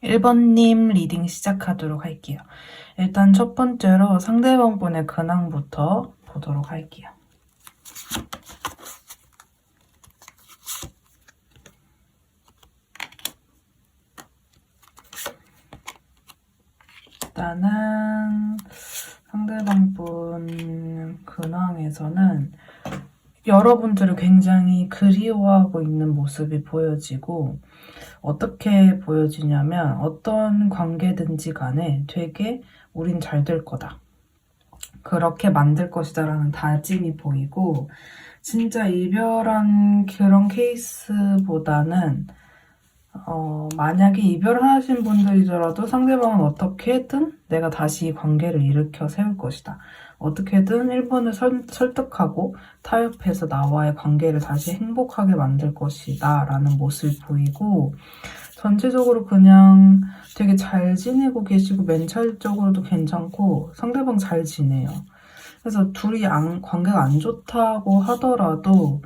(1번님) 리딩 시작하도록 할게요. 일단 첫 번째로 상대방분의 근황부터 보도록 할게요. 일단은 상대방분 근황에서는 여러분들을 굉장히 그리워하고 있는 모습이 보여지고, 어떻게 보여지냐면 어떤 관계든지 간에 되게 우린 잘 될 거다, 그렇게 만들 것이다 라는 다짐이 보이고, 진짜 이별한 그런 케이스보다는 만약에 이별하신 분들이더라도 상대방은 어떻게든 내가 다시 이 관계를 일으켜 세울 것이다, 어떻게든 1번을 설득하고 타협해서 나와의 관계를 다시 행복하게 만들 것이다 라는 모습이 보이고, 전체적으로 그냥 되게 잘 지내고 계시고 멘탈적으로도 괜찮고 상대방 잘 지내요. 그래서 둘이 관계가 안 좋다고 하더라도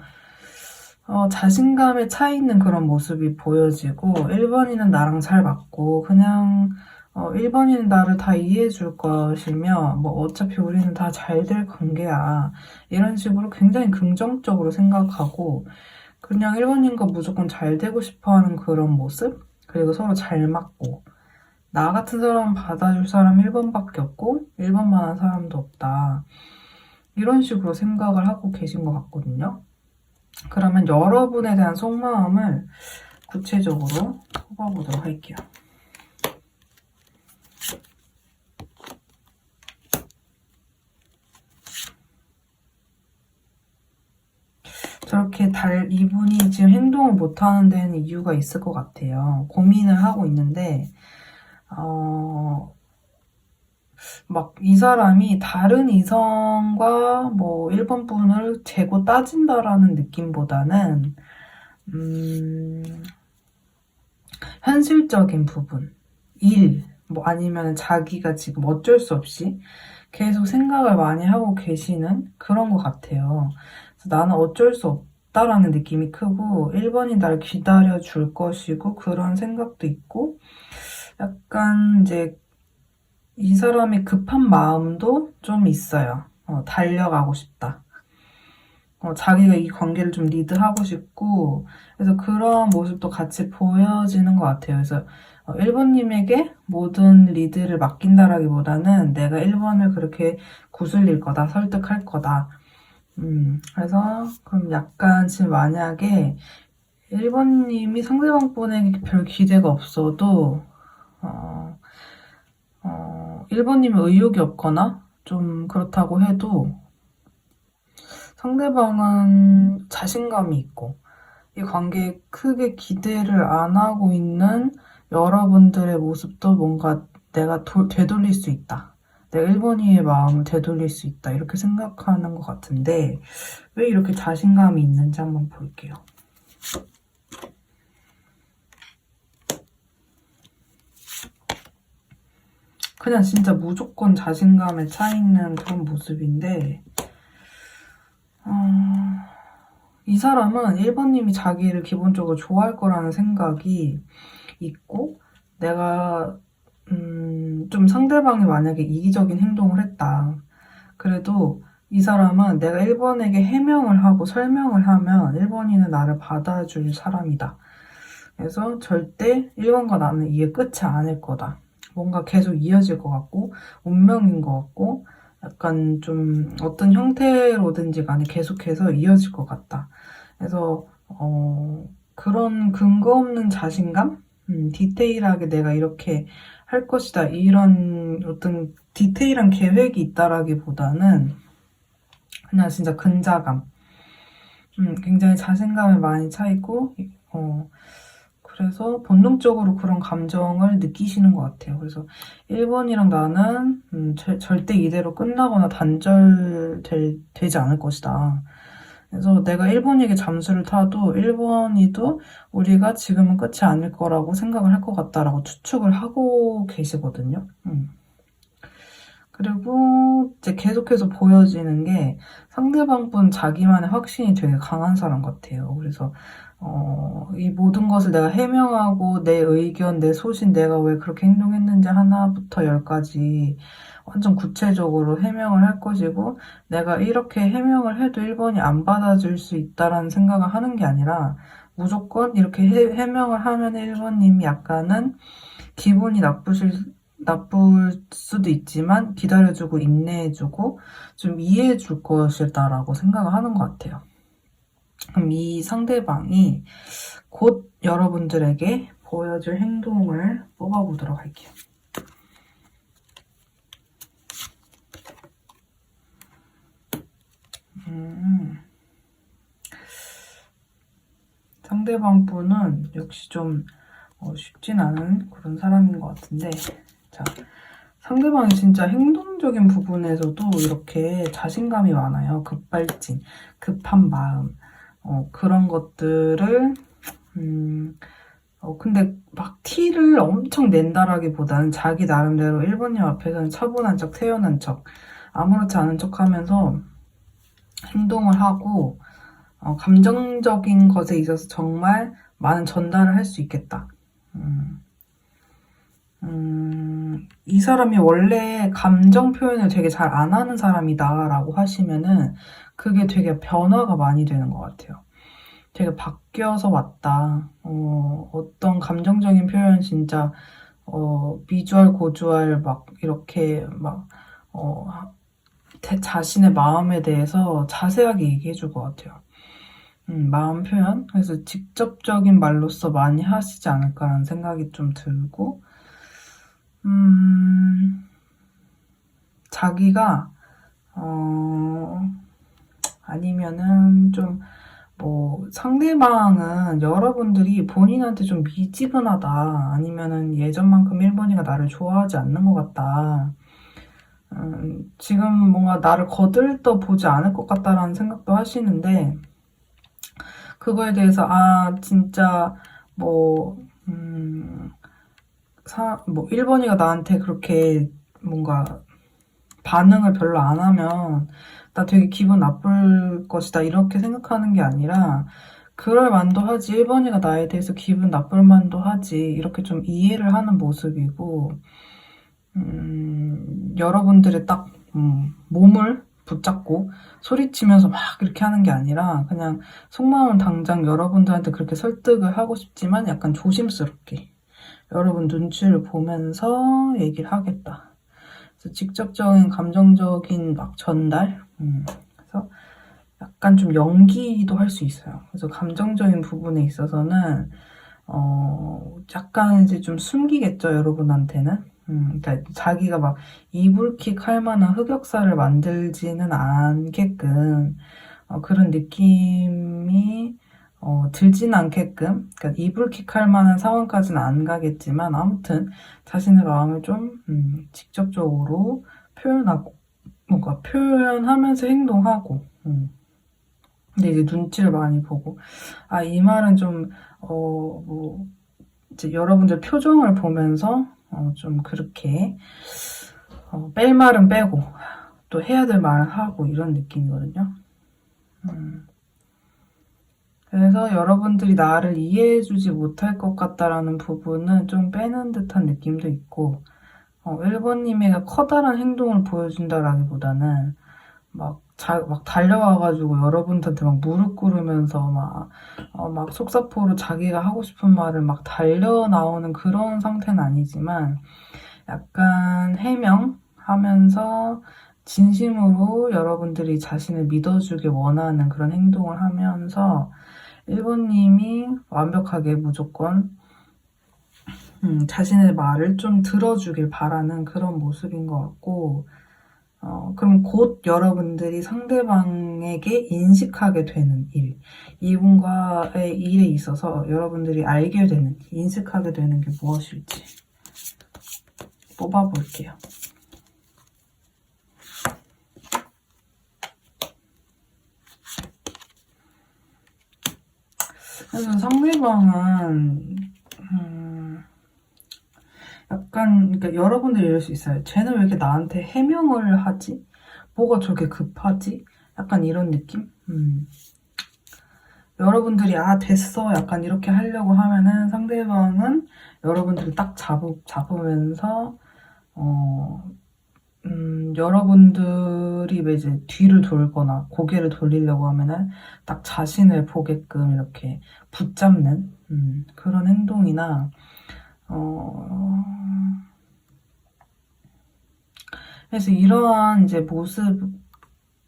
자신감에 차 있는 그런 모습이 보여지고, 1번이는 나랑 잘 맞고 그냥 1번이는 나를 다 이해해 줄 것이며 뭐 어차피 우리는 다 잘 될 관계야, 이런 식으로 굉장히 긍정적으로 생각하고 그냥 1번님과 무조건 잘 되고 싶어하는 그런 모습, 그리고 서로 잘 맞고, 나 같은 사람 받아줄 사람 1번밖에 없고 1번만한 사람도 없다, 이런 식으로 생각을 하고 계신 것 같거든요. 그러면 여러분에 대한 속마음을 구체적으로 뽑아보도록 할게요. 저렇게 이분이 지금 행동을 못하는 데는 이유가 있을 것 같아요. 고민을 하고 있는데, 막 이 사람이 다른 이성과 뭐 1번 분을 재고 따진다라는 느낌보다는, 현실적인 부분, 뭐 아니면 자기가 지금 어쩔 수 없이 계속 생각을 많이 하고 계시는 그런 것 같아요. 그래서 나는 어쩔 수 없다라는 느낌이 크고 1번이 날 기다려줄 것이고 그런 생각도 있고 약간 이제 이 사람의 급한 마음도 좀 있어요. 달려가고 싶다. 자기가 이 관계를 좀 리드하고 싶고 그래서 그런 모습도 같이 보여지는 것 같아요. 그래서 1번님에게 모든 리드를 맡긴다라기보다는 내가 1번을 그렇게 구슬릴 거다, 설득할 거다. 그래서 그럼 약간 지금 만약에 1번님이 상대방 분에게 별 기대가 없어도 1번님이 의욕이 없거나 좀 그렇다고 해도 상대방은 자신감이 있고 이 관계에 크게 기대를 안 하고 있는 여러분들의 모습도 뭔가 내가 되돌릴 수 있다. 내가 1번이의 마음을 되돌릴 수 있다. 이렇게 생각하는 것 같은데 왜 이렇게 자신감이 있는지 한번 볼게요. 그냥 진짜 무조건 자신감에 차 있는 그런 모습인데 이 사람은 1번님이 자기를 기본적으로 좋아할 거라는 생각이 있고 내가 좀 상대방이 만약에 이기적인 행동을 했다. 그래도 이 사람은 내가 1번에게 해명을 하고 설명을 하면 1번이는 나를 받아줄 사람이다. 그래서 절대 1번과 나는 이게 끝이 아닐 거다. 뭔가 계속 이어질 것 같고 운명인 것 같고 약간 좀 어떤 형태로든지 간에 계속해서 이어질 것 같다. 그래서 그런 근거 없는 자신감? 디테일하게 내가 이렇게 할 것이다. 이런 어떤 디테일한 계획이 있다라기보다는 그냥 진짜 근자감. 굉장히 자신감에 많이 차 있고, 그래서 본능적으로 그런 감정을 느끼시는 것 같아요. 그래서 1번이랑 나는 절대 이대로 끝나거나 단절되지 않을 것이다. 그래서 내가 1번에게 잠수를 타도 1번이도 우리가 지금은 끝이 아닐 거라고 생각을 할 것 같다라고 추측을 하고 계시거든요. 그리고 이제 계속해서 보여지는 게 상대방 분 자기만의 확신이 되게 강한 사람 같아요. 그래서 이 모든 것을 내가 해명하고 내 의견, 내 소신, 내가 왜 그렇게 행동했는지 하나부터 열까지 완전 구체적으로 해명을 할 것이고 내가 이렇게 해명을 해도 1번이 안 받아줄 수 있다라는 생각을 하는 게 아니라 무조건 이렇게 해명을 하면 1번님이 약간은 기분이 나쁠 수도 있지만 기다려주고 인내해주고 좀 이해해줄 것이다라고 생각을 하는 것 같아요. 그럼 이 상대방이 곧 여러분들에게 보여줄 행동을 뽑아보도록 할게요. 상대방 분은 역시 좀 쉽진 않은 그런 사람인 것 같은데 자, 상대방이 진짜 행동적인 부분에서도 이렇게 자신감이 많아요. 급발진, 급한 마음 그런 것들을 근데 막 티를 엄청 낸다라기보다는 자기 나름대로 1번님 앞에서는 차분한 척, 태연한 척 아무렇지 않은 척 하면서 행동을 하고 감정적인 것에 있어서 정말 많은 전달을 할 수 있겠다. 이 사람이 원래 감정 표현을 되게 잘 안 하는 사람이다 라고 하시면은 그게 되게 변화가 많이 되는 것 같아요. 되게 바뀌어서 왔다. 어떤 감정적인 표현 진짜 비주얼, 고주얼 막 이렇게 막 자신의 마음에 대해서 자세하게 얘기해줄 것 같아요. 마음 표현? 그래서 직접적인 말로써 많이 하시지 않을까라는 생각이 좀 들고 자기가 아니면은 좀 뭐 상대방은 여러분들이 본인한테 좀 미지근하다, 아니면은 예전만큼 1번이가 나를 좋아하지 않는 것 같다, 지금 뭔가 나를 거들떠 보지 않을 것 같다라는 생각도 하시는데, 그거에 대해서 진짜 뭐 1번이가 나한테 그렇게 뭔가 반응을 별로 안 하면 나 되게 기분 나쁠 것이다, 이렇게 생각하는 게 아니라, 그럴 만도 하지, 1번이가 나에 대해서 기분 나쁠 만도 하지, 이렇게 좀 이해를 하는 모습이고, 여러분들의 딱 몸을 붙잡고 소리치면서 막 이렇게 하는 게 아니라, 그냥 속마음은 당장 여러분들한테 그렇게 설득을 하고 싶지만 약간 조심스럽게 여러분 눈치를 보면서 얘기를 하겠다. 그래서 직접적인 감정적인 막 전달, 그래서 약간 좀 연기도 할 수 있어요. 그래서 감정적인 부분에 있어서는 약간 이제 좀 숨기겠죠, 여러분한테는. 그러니까 자기가 막 이불킥 할 만한 흑역사를 만들지는 않게끔, 그런 느낌이 들진 않게끔, 그러니까 이불킥 할 만한 상황까지는 안 가겠지만, 아무튼 자신의 마음을 좀 직접적으로 표현하고, 뭔가 표현하면서 행동하고, 근데 이제 눈치를 많이 보고, 이 말은 좀 뭐 이제 여러분들 표정을 보면서 좀 그렇게 뺄 말은 빼고 또 해야 될 말은 하고, 이런 느낌이거든요. 그래서 여러분들이 나를 이해해주지 못할 것 같다라는 부분은 좀 빼는 듯한 느낌도 있고, 1번님이가 커다란 행동을 보여준다라기보다는 막 달려와가지고 여러분들한테 막 무릎 꿇으면서 막 속사포로 자기가 하고 싶은 말을 막 달려 나오는 그런 상태는 아니지만, 약간 해명하면서 진심으로 여러분들이 자신을 믿어주길 원하는 그런 행동을 하면서 1번님이 완벽하게 무조건 자신의 말을 좀 들어주길 바라는 그런 모습인 것 같고, 그럼 곧 여러분들이 상대방에게 인식하게 되는 일, 이분과의 일에 있어서 여러분들이 알게 되는, 인식하게 되는 게 무엇일지 뽑아볼게요. 그래서 상대방은 약간, 그러니까 여러분들이 이럴 수 있어요. 쟤는 왜 이렇게 나한테 해명을 하지? 뭐가 저렇게 급하지? 약간 이런 느낌? 여러분들이 됐어, 약간 이렇게 하려고 하면은 상대방은 여러분들을 딱 잡으면서 여러분들이 이제 뒤를 돌거나 고개를 돌리려고 하면은 딱 자신을 보게끔 이렇게 붙잡는 그런 행동이나, 그래서 이러한 이제 모습,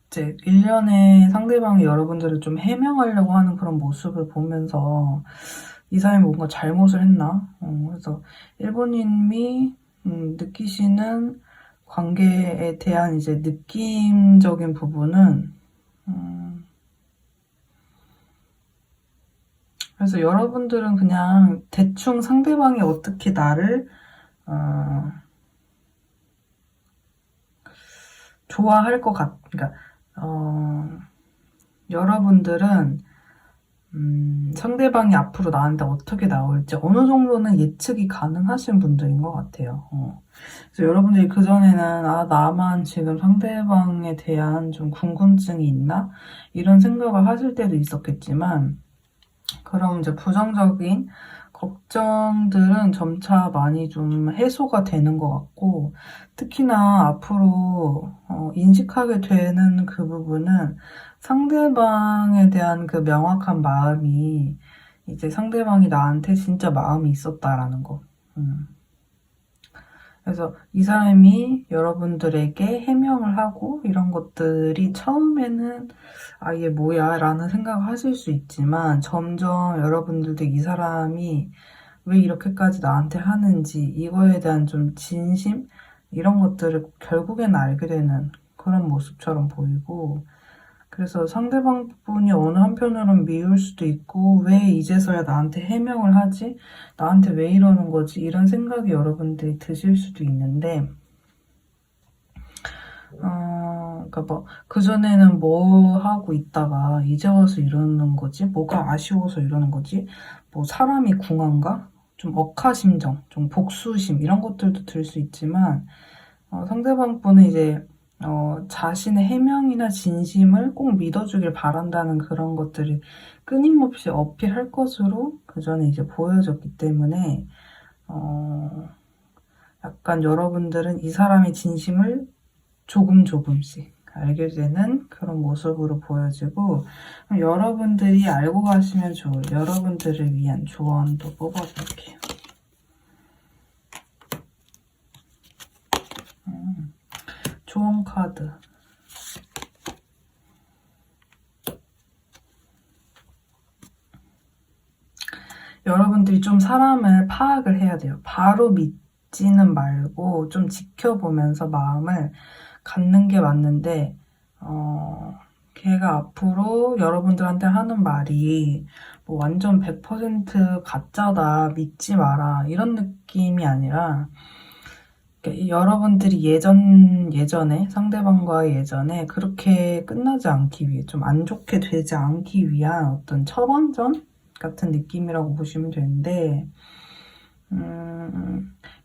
이제 일련의 상대방이 여러분들을 좀 해명하려고 하는 그런 모습을 보면서 이 사람이 뭔가 잘못을 했나? 그래서 1번님이 느끼시는 관계에 대한 이제 느낌적인 부분은, 그래서 여러분들은 그냥 대충 상대방이 어떻게 나를 좋아할 것 그러니까 여러분들은 상대방이 앞으로 나한테 어떻게 나올지 어느 정도는 예측이 가능하신 분들인 것 같아요. 그래서 여러분들이 그전에는 나만 지금 상대방에 대한 좀 궁금증이 있나? 이런 생각을 하실 때도 있었겠지만, 그럼 이제 부정적인 걱정들은 점차 많이 좀 해소가 되는 것 같고, 특히나 앞으로 인식하게 되는 그 부분은 상대방에 대한 그 명확한 마음이, 이제 상대방이 나한테 진짜 마음이 있었다라는 거. 그래서 이 사람이 여러분들에게 해명을 하고 이런 것들이 처음에는 얘 뭐야 라는 생각을 하실 수 있지만, 점점 여러분들도 이 사람이 왜 이렇게까지 나한테 하는지, 이거에 대한 좀 진심, 이런 것들을 결국에는 알게 되는 그런 모습처럼 보이고, 그래서 상대방 분이 어느 한편으로는 미울 수도 있고, 왜 이제서야 나한테 해명을 하지? 나한테 왜 이러는 거지? 이런 생각이 여러분들이 드실 수도 있는데, 그러니까 뭐 그전에는 뭐 하고 있다가 이제 와서 이러는 거지? 뭐가 아쉬워서 이러는 거지? 뭐 사람이 궁한가? 좀 억하심정, 좀 복수심 이런 것들도 들 수 있지만, 상대방 분은 이제 자신의 해명이나 진심을 꼭 믿어주길 바란다는 그런 것들이 끊임없이 어필할 것으로 그 전에 이제 보여졌기 때문에, 약간 여러분들은 이 사람의 진심을 조금씩 알게 되는 그런 모습으로 보여지고, 그럼 여러분들이 알고 가시면 좋을 여러분들을 위한 조언도 뽑아볼게요. 조언 카드. 여러분들이 좀 사람을 파악을 해야 돼요. 바로 믿지는 말고 좀 지켜보면서 마음을 갖는 게 맞는데, 걔가 앞으로 여러분들한테 하는 말이 뭐 완전 100% 가짜다, 믿지 마라 이런 느낌이 아니라, 여러분들이 예전에 상대방과의 예전에 그렇게 끝나지 않기 위해, 좀 안 좋게 되지 않기 위한 어떤 처방전 같은 느낌이라고 보시면 되는데,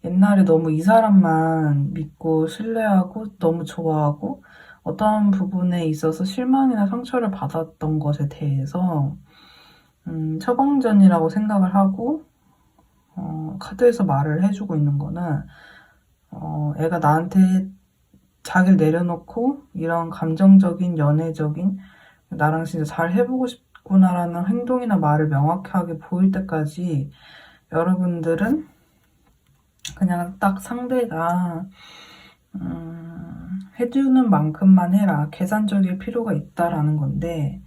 옛날에 너무 이 사람만 믿고 신뢰하고 너무 좋아하고 어떤 부분에 있어서 실망이나 상처를 받았던 것에 대해서 처방전이라고 생각을 하고 카드에서 말을 해주고 있는 거는, 애가 나한테 자기를 내려놓고 이런 감정적인, 연애적인, 나랑 진짜 잘 해보고 싶구나라는 행동이나 말을 명확하게 보일 때까지 여러분들은 그냥 딱 상대가 해주는 만큼만 해라, 계산적일 필요가 있다라는 건데,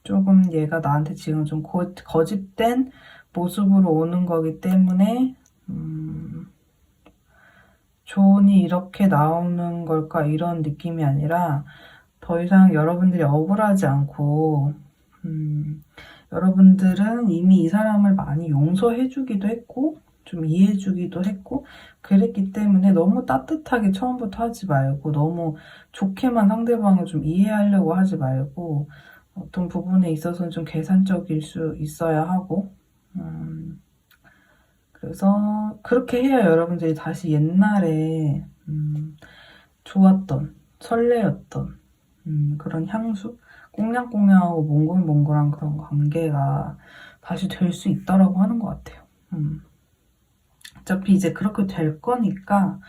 조금 얘가 나한테 지금 좀 거짓된 모습으로 오는 거기 때문에 조언이 이렇게 나오는 걸까 이런 느낌이 아니라, 더 이상 여러분들이 억울하지 않고 여러분들은 이미 이 사람을 많이 용서해주기도 했고 좀 이해해주기도 했고 그랬기 때문에 너무 따뜻하게 처음부터 하지 말고, 너무 좋게만 상대방을 좀 이해하려고 하지 말고, 어떤 부분에 있어서는 좀 계산적일 수 있어야 하고, 그래서 그렇게 해야 여러분들이 다시 옛날에 좋았던, 설레였던 그런 향수? 꽁냥꽁냥하고 몽글몽글한 그런 관계가 다시 될 수 있다라고 하는 것 같아요. 어차피 이제 그렇게 될 거니까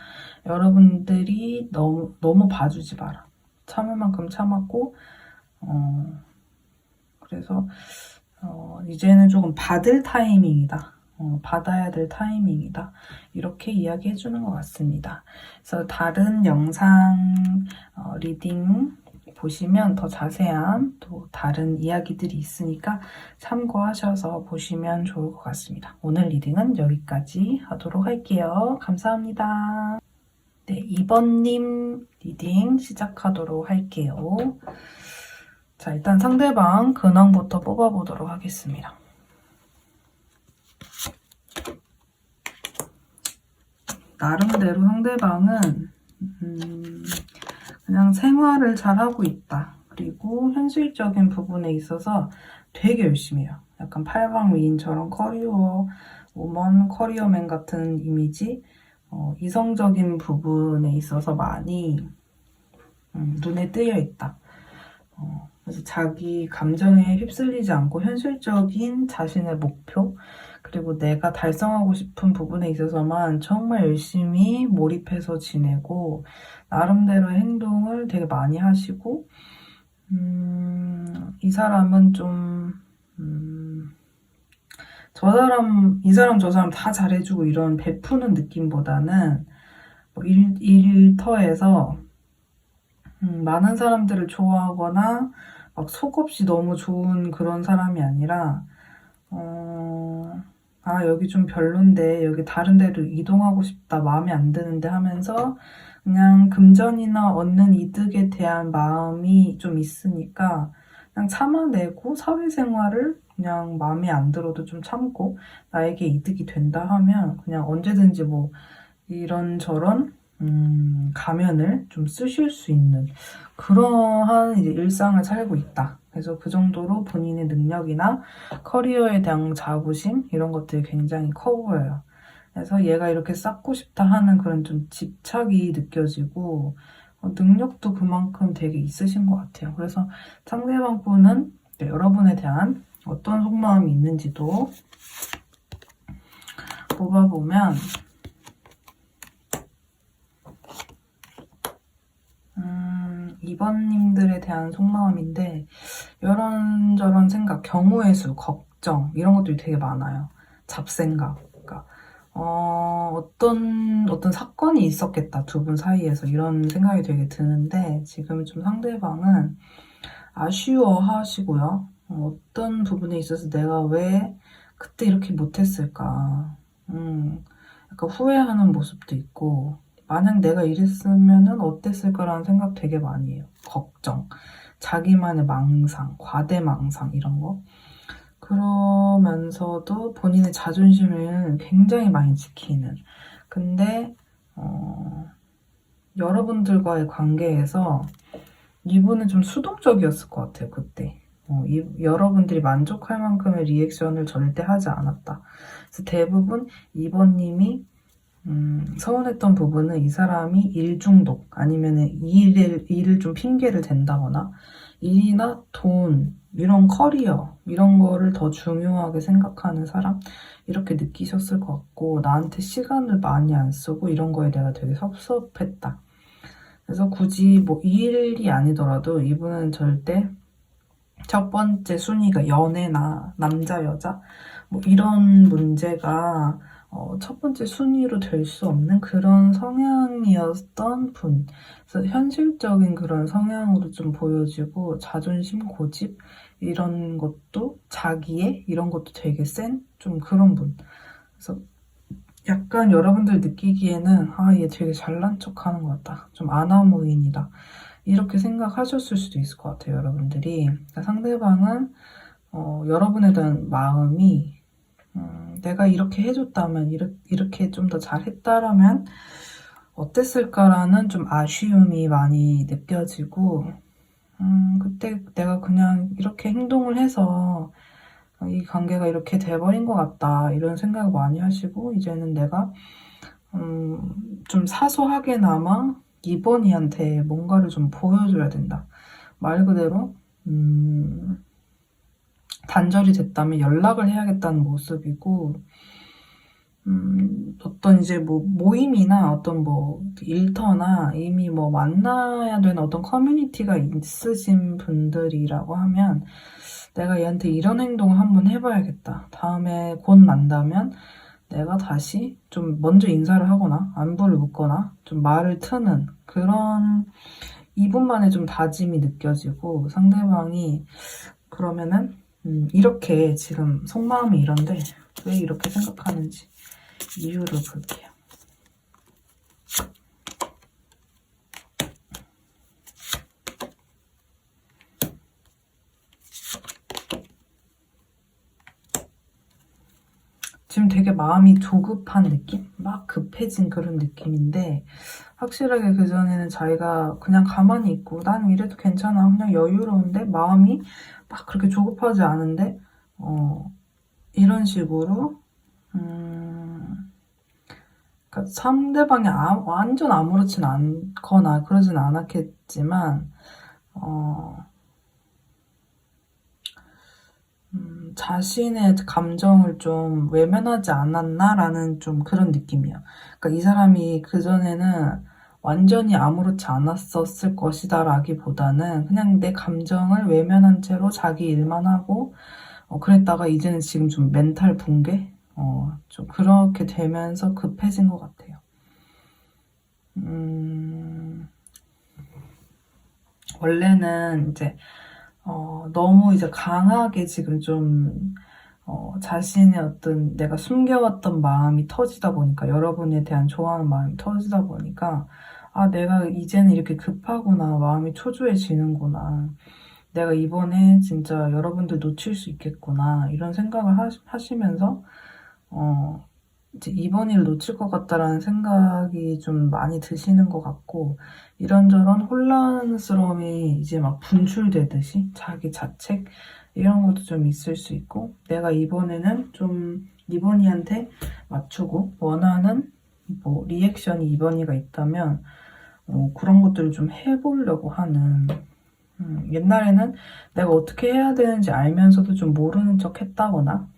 여러분들이 너무 봐주지 마라. 참을 만큼 참았고, 그래서 이제는 조금 받을 타이밍이다. 받아야 될 타이밍이다. 이렇게 이야기해주는 것 같습니다. 그래서 다른 영상 리딩 보시면 더 자세한 또 다른 이야기들이 있으니까 참고하셔서 보시면 좋을 것 같습니다. 오늘 리딩은 여기까지 하도록 할게요. 감사합니다. 네, 2번님 리딩 시작하도록 할게요. 자, 일단 상대방 근황부터 뽑아보도록 하겠습니다. 나름대로 상대방은 그냥 생활을 잘하고 있다. 그리고 현실적인 부분에 있어서 되게 열심히 해요. 약간 팔방미인처럼 커리어 우먼, 커리어맨 같은 이미지, 이성적인 부분에 있어서 많이 눈에 띄어 있다. 그래서 자기 감정에 휩쓸리지 않고 현실적인 자신의 목표, 그리고 내가 달성하고 싶은 부분에 있어서만 정말 열심히 몰입해서 지내고 나름대로의 행동을 되게 많이 하시고, 이 사람은 좀 이 사람 저 사람 다 잘해주고 이런 베푸는 느낌보다는 뭐 일터에서 많은 사람들을 좋아하거나 막 속없이 너무 좋은 그런 사람이 아니라, 여기 좀 별론데 여기 다른 데로 이동하고 싶다, 마음에 안 드는데 하면서 그냥 금전이나 얻는 이득에 대한 마음이 좀 있으니까 그냥 참아내고 사회생활을 그냥 마음에 안 들어도 좀 참고 나에게 이득이 된다 하면 그냥 언제든지 뭐 이런저런 가면을 좀 쓰실 수 있는 그러한 이제 일상을 살고 있다. 그래서 그 정도로 본인의 능력이나 커리어에 대한 자부심 이런 것들이 굉장히 커 보여요. 그래서 얘가 이렇게 쌓고 싶다 하는 그런 좀 집착이 느껴지고 능력도 그만큼 되게 있으신 것 같아요. 그래서 상대방 분은 여러분에 대한 어떤 속마음이 있는지도 뽑아보면 2번님들에 대한 속마음인데 이런저런 생각, 경우의 수, 걱정 이런 것들이 되게 많아요. 잡생각. 그러니까 어떤 사건이 있었겠다 두 분 사이에서 이런 생각이 되게 드는데 지금 좀 상대방은 아쉬워하시고요. 어떤 부분에 있어서 내가 왜 그때 이렇게 못했을까. 약간 후회하는 모습도 있고 만약 내가 이랬으면 어땠을까라는 생각 되게 많이 해요. 걱정, 자기만의 망상, 과대망상 이런 거. 그러면서도 본인의 자존심을 굉장히 많이 지키는. 근데 여러분들과의 관계에서 이분은 좀 수동적이었을 것 같아요. 그때. 여러분들이 만족할 만큼의 리액션을 절대 하지 않았다. 그래서 대부분 2번님이 서운했던 부분은 이 사람이 일 중독 아니면 일을 좀 핑계를 댄다거나 일이나 돈 이런 커리어 이런 거를 더 중요하게 생각하는 사람 이렇게 느끼셨을 것 같고 나한테 시간을 많이 안 쓰고 이런 거에 내가 되게 섭섭했다. 그래서 굳이 뭐 일이 아니더라도 이분은 절대 첫 번째 순위가 연애나 남자 여자 뭐 이런 문제가 첫 번째 순위로 될 수 없는 그런 성향이었던 분. 그래서 현실적인 그런 성향으로 좀 보여지고 자존심, 고집 이런 것도 자기애 이런 것도 되게 센 좀 그런 분. 그래서 약간 여러분들 느끼기에는 얘 되게 잘난 척하는 것 같다. 좀 아나무인이다. 이렇게 생각하셨을 수도 있을 것 같아요, 여러분들이. 그러니까 상대방은 여러분에 대한 마음이 내가 이렇게 해줬다면, 이렇게 좀 더 잘했다라면 어땠을까라는 좀 아쉬움이 많이 느껴지고 그때 내가 그냥 이렇게 행동을 해서 이 관계가 이렇게 돼버린 것 같다 이런 생각을 많이 하시고 이제는 내가 좀 사소하게나마 이번이한테 뭔가를 좀 보여줘야 된다. 말 그대로 단절이 됐다면 연락을 해야겠다는 모습이고 어떤 이제 뭐 모임이나 어떤 뭐 일터나 이미 뭐 만나야 되는 어떤 커뮤니티가 있으신 분들이라고 하면 내가 얘한테 이런 행동을 한번 해봐야겠다. 다음에 곧 만나면 내가 다시 좀 먼저 인사를 하거나 안부를 묻거나 좀 말을 트는 그런 이분만의 좀 다짐이 느껴지고 상대방이 그러면은 이렇게 지금 속마음이 이런데 왜 이렇게 생각하는지 이유를 볼게요. 지금 되게 마음이 조급한 느낌? 막 급해진 그런 느낌인데 확실하게 그전에는 자기가 그냥 가만히 있고 나는 이래도 괜찮아 그냥 여유로운데 마음이 막 그렇게 조급하지 않은데 이런 식으로 그러니까 상대방이 완전 아무렇진 않거나 그러진 않았겠지만 자신의 감정을 좀 외면하지 않았나라는 좀 그런 느낌이야. 그러니까 이 사람이 그전에는 완전히 아무렇지 않았었을 것이다 라기보다는 그냥 내 감정을 외면한 채로 자기 일만 하고 그랬다가 이제는 지금 좀 멘탈 붕괴? 좀 그렇게 되면서 급해진 것 같아요. 원래는 이제 너무 이제 강하게 지금 좀 자신의 어떤 내가 숨겨왔던 마음이 터지다 보니까 여러분에 대한 좋아하는 마음이 터지다 보니까 아, 내가 이제는 이렇게 급하구나. 마음이 초조해지는구나. 내가 이번에 진짜 여러분들 놓칠 수 있겠구나. 이런 생각을 하시면서, 이제 이번 일 놓칠 것 같다라는 생각이 좀 많이 드시는 것 같고, 이런저런 혼란스러움이 이제 막 분출되듯이 자기 자책, 이런 것도 좀 있을 수 있고, 내가 이번에는 좀 이번이한테 맞추고 원하는 뭐 리액션이 이번이가 있다면 그런 것들을 좀 해보려고 하는, 옛날에는 내가 어떻게 해야 되는지 알면서도 좀 모르는 척 했다거나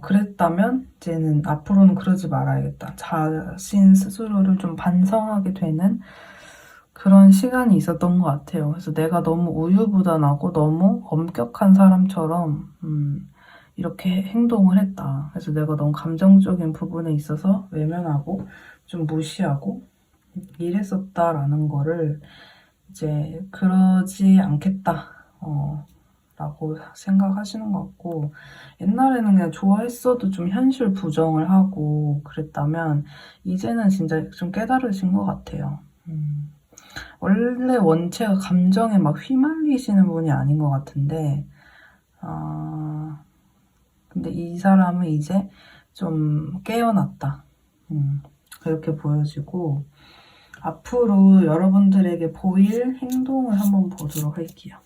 그랬다면 이제는 앞으로는 그러지 말아야겠다. 자신 스스로를 좀 반성하게 되는 그런 시간이 있었던 것 같아요. 그래서 내가 너무 우유부단하고 너무 엄격한 사람처럼 이렇게 행동을 했다. 그래서 내가 너무 감정적인 부분에 있어서 외면하고 좀 무시하고 이랬었다라는 거를 이제 그러지 않겠다. 라고 생각하시는 것 같고, 옛날에는 그냥 좋아했어도 좀 현실 부정을 하고 그랬다면 이제는 진짜 좀 깨달으신 것 같아요. 원래 원체가 감정에 막 휘말리시는 분이 아닌 것 같은데, 근데 이 사람은 이제 좀 깨어났다. 그렇게 보여지고, 앞으로 여러분들에게 보일 행동을 한번 보도록 할게요.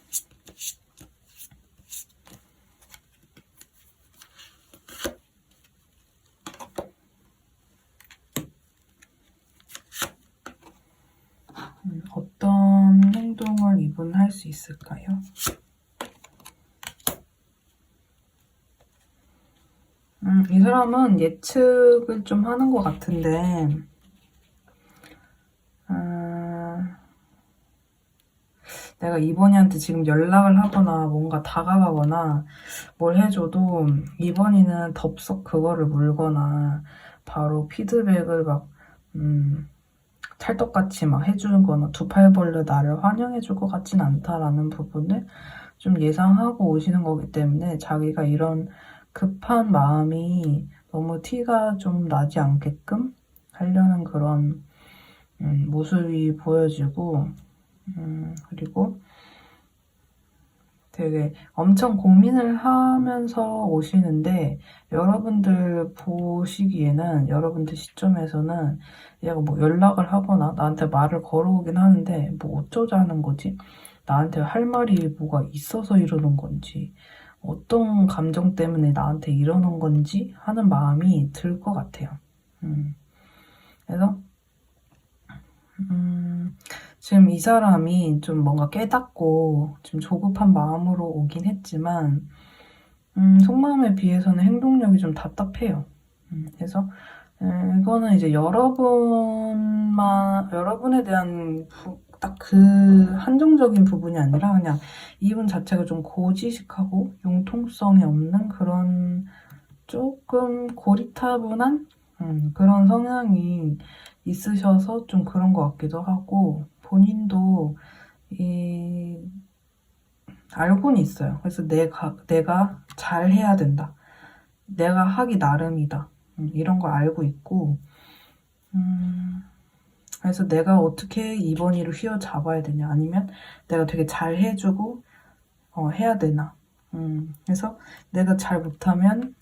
어떤 행동을 이분 할 수 있을까요? 이 사람은 예측을 좀 하는 것 같은데, 내가 이번이한테 지금 연락을 하거나 뭔가 다가가거나 뭘 해줘도 이번이는 덥석 그거를 물거나 바로 피드백을 막 찰떡같이 막 해주는 거나 두 팔 벌려 나를 환영해줄 것 같진 않다라는 부분을 좀 예상하고 오시는 거기 때문에 자기가 이런 급한 마음이 너무 티가 좀 나지 않게끔 하려는 그런 모습이 보여지고, 그리고 되게 엄청 고민을 하면서 오시는데, 여러분들 보시기에는, 여러분들 시점에서는 얘가 뭐 연락을 하거나 나한테 말을 걸어오긴 하는데 뭐 어쩌자는 거지? 나한테 할 말이 뭐가 있어서 이러는 건지, 어떤 감정 때문에 나한테 이러는 건지 하는 마음이 들 것 같아요. 그래서 지금 이 사람이 좀 뭔가 깨닫고 좀 조급한 마음으로 오긴 했지만 속마음에 비해서는 행동력이 좀 답답해요. 그래서 이거는 이제 여러분에 대한 딱 그 한정적인 부분이 아니라 그냥 이분 자체가 좀 고지식하고 융통성이 없는 그런 조금 고리타분한 그런 성향이 있으셔서 좀 그런 것 같기도 하고, 본인도 알고는 있어요. 그래서 내가 잘 해야 된다. 내가 하기 나름이다. 이런 걸 알고 있고, 그래서 내가 어떻게 이번 일을 휘어잡아야 되냐, 아니면 내가 되게 잘 해주고 해야 되나. 그래서 내가 잘 못하면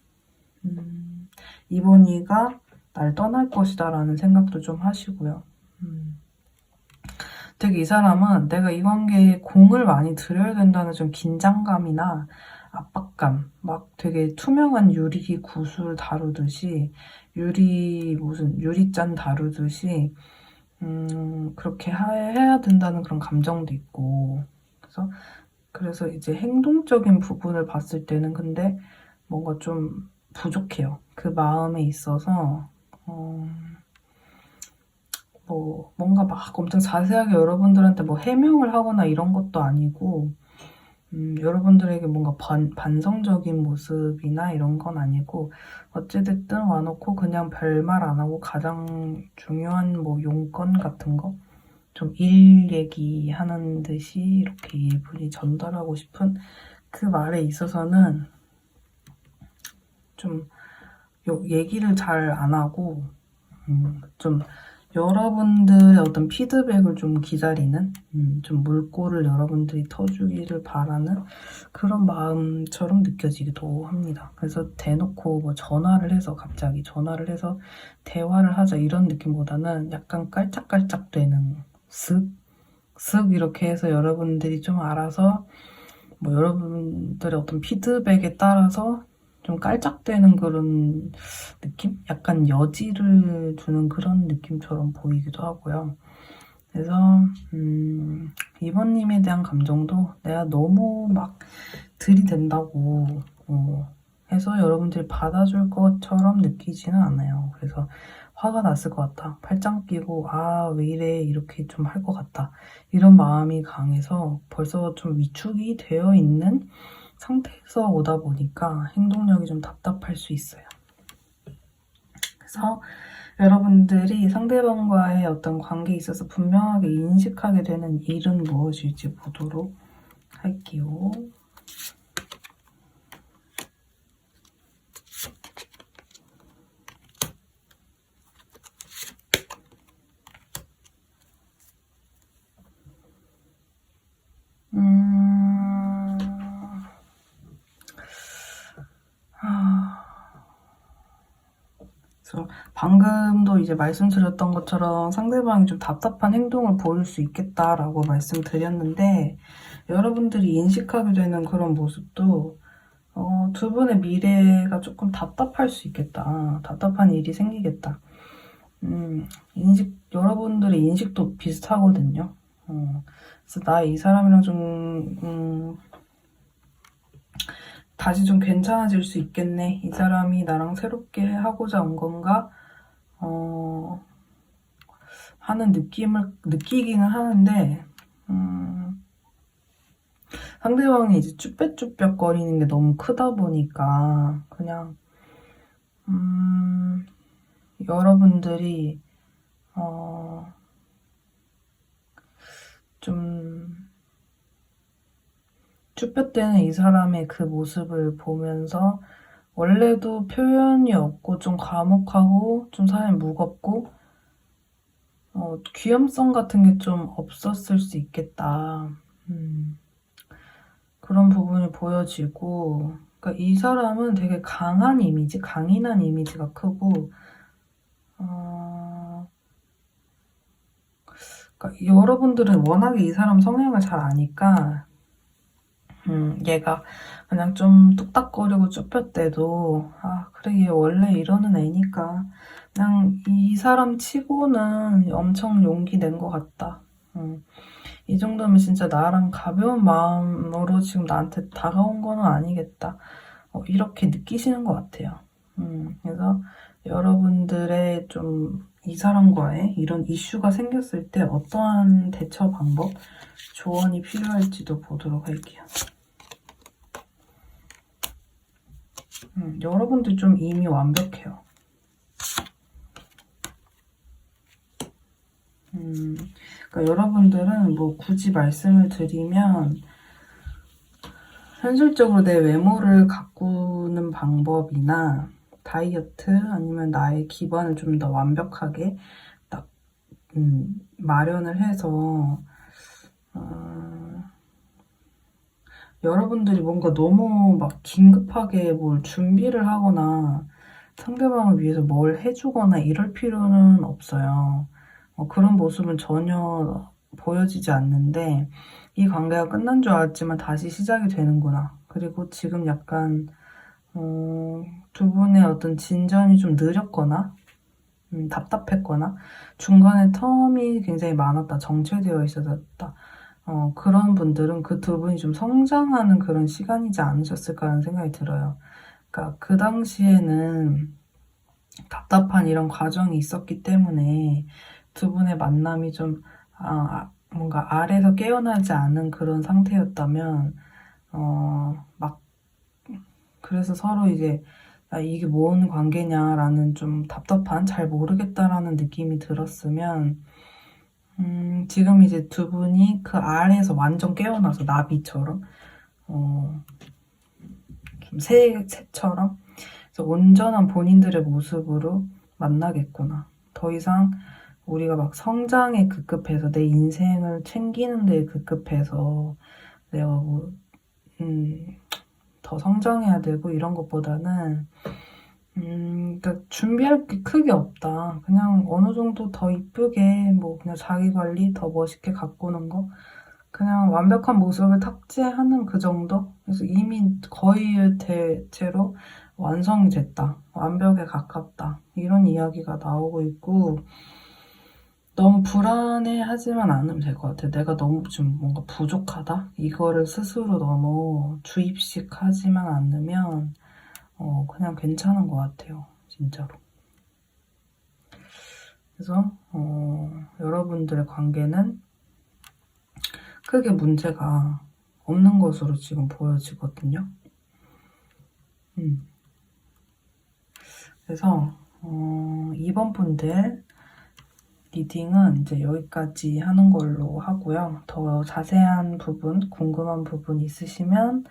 이번이가 날 떠날 것이다 라는 생각도 좀 하시고요. 되게 이 사람은 내가 이 관계에 공을 많이 들여야 된다는 좀 긴장감이나 압박감, 막 되게 투명한 유리 구슬 다루듯이, 무슨 유리잔 다루듯이 그렇게 해야 된다는 그런 감정도 있고, 그래서 이제 행동적인 부분을 봤을 때는 근데 뭔가 좀 부족해요. 그 마음에 있어서 뭐 뭔가 막 엄청 자세하게 여러분들한테 뭐 해명을 하거나 이런 것도 아니고, 여러분들에게 뭔가 반성적인 모습이나 이런 건 아니고, 어찌됐든 와놓고 그냥 별말 안 하고 가장 중요한 뭐 용건 같은 거, 좀 일 얘기하는 듯이 이렇게 이분이 전달하고 싶은 그 말에 있어서는 좀 얘기를 잘 안 하고, 좀 여러분들의 어떤 피드백을 좀 기다리는, 좀 물꼬를 여러분들이 터주기를 바라는 그런 마음처럼 느껴지기도 합니다. 그래서 대놓고 뭐 갑자기 전화를 해서 대화를 하자 이런 느낌보다는 약간 깔짝깔짝 되는 쓱 이렇게 해서 여러분들이 좀 알아서 뭐 여러분들의 어떤 피드백에 따라서 좀 깔짝대는 그런 느낌? 약간 여지를 두는 그런 느낌처럼 보이기도 하고요. 그래서 이번님에 대한 감정도 내가 너무 막 들이댄다고 해서 여러분들이 받아줄 것처럼 느끼지는 않아요. 그래서 화가 났을 것 같다. 팔짱 끼고 아 왜 이래 이렇게 좀 할 것 같다. 이런 마음이 강해서 벌써 좀 위축이 되어 있는 상태에서 오다 보니까 행동력이 좀 답답할 수 있어요. 그래서 여러분들이 상대방과의 어떤 관계에 있어서 분명하게 인식하게 되는 일은 무엇일지 보도록 할게요. 그래서 방금도 이제 말씀드렸던 것처럼 상대방이 좀 답답한 행동을 보일 수 있겠다라고 말씀드렸는데 여러분들이 인식하게 되는 그런 모습도 두 분의 미래가 조금 답답할 수 있겠다. 답답한 일이 생기겠다. 여러분들의 인식도 비슷하거든요. 그래서 나 이 사람이랑 좀 다시 좀 괜찮아질 수 있겠네. 이 사람이 나랑 새롭게 하고자 온 건가? 하는 느낌을 느끼기는 하는데, 상대방이 이제 쭈뼛쭈뼛 거리는 게 너무 크다 보니까, 그냥, 여러분들이, 좀, 쭈뼛대는 이 사람의 그 모습을 보면서 원래도 표현이 없고 좀 과묵하고 좀 사람이 무겁고 귀염성 같은 게 좀 없었을 수 있겠다. 그런 부분이 보여지고 그러니까 이 사람은 되게 강한 이미지, 강인한 이미지가 크고 그러니까 여러분들은 워낙에 이 사람 성향을 잘 아니까 얘가 그냥 좀 뚝딱거리고 쭈뼛대도 아 그래 얘 원래 이러는 애니까 그냥 이 사람 치고는 엄청 용기 낸 것 같다. 이 정도면 진짜 나랑 가벼운 마음으로 지금 나한테 다가온 거는 아니겠다. 이렇게 느끼시는 것 같아요. 그래서 여러분들의 좀 이 사람과의 이런 이슈가 생겼을 때 어떠한 대처 방법, 조언이 필요할지도 보도록 할게요. 여러분들 좀 이미 완벽해요. 그러니까 여러분들은 뭐 굳이 말씀을 드리면 현실적으로 내 외모를 가꾸는 방법이나 다이어트 아니면 나의 기반을 좀 더 완벽하게 딱 마련을 해서 여러분들이 뭔가 너무 막 긴급하게 뭘 준비를 하거나 상대방을 위해서 뭘 해주거나 이럴 필요는 없어요. 그런 모습은 전혀 보여지지 않는데 이 관계가 끝난 줄 알았지만 다시 시작이 되는구나. 그리고 지금 약간 두 분의 어떤 진전이 좀 느렸거나 답답했거나 중간에 텀이 굉장히 많았다. 정체되어 있었다. 그런 분들은 그 두 분이 좀 성장하는 그런 시간이지 않으셨을까 하는 생각이 들어요. 그러니까 그 당시에는 답답한 이런 과정이 있었기 때문에 두 분의 만남이 좀 뭔가 아래에서 깨어나지 않은 그런 상태였다면 막 그래서 서로 이제 이게 뭔 관계냐라는 좀 답답한 잘 모르겠다라는 느낌이 들었으면 지금 이제 두 분이 그 아래에서 완전 깨어나서 나비처럼 좀 새처럼 그래서 온전한 본인들의 모습으로 만나겠구나. 더 이상 우리가 막 성장에 급급해서 내 인생을 챙기는 데 급급해서 내가 뭐 더 성장해야 되고 이런 것보다는 그러니까 준비할 게 크게 없다. 그냥 어느 정도 더 이쁘게 뭐 그냥 자기 관리 더 멋있게 가꾸는 거, 그냥 완벽한 모습을 탑재하는 그 정도? 그래서 이미 거의 대체로 완성이 됐다. 완벽에 가깝다. 이런 이야기가 나오고 있고, 너무 불안해하지만 않으면 될 것 같아. 내가 너무 좀 뭔가 부족하다? 이거를 스스로 너무 주입식 하지만 않으면 그냥 괜찮은 것 같아요. 진짜로. 그래서 여러분들의 관계는 크게 문제가 없는 것으로 지금 보여지거든요. 그래서 이번 분들 리딩은 이제 여기까지 하는 걸로 하고요. 더 자세한 부분, 궁금한 부분 있으시면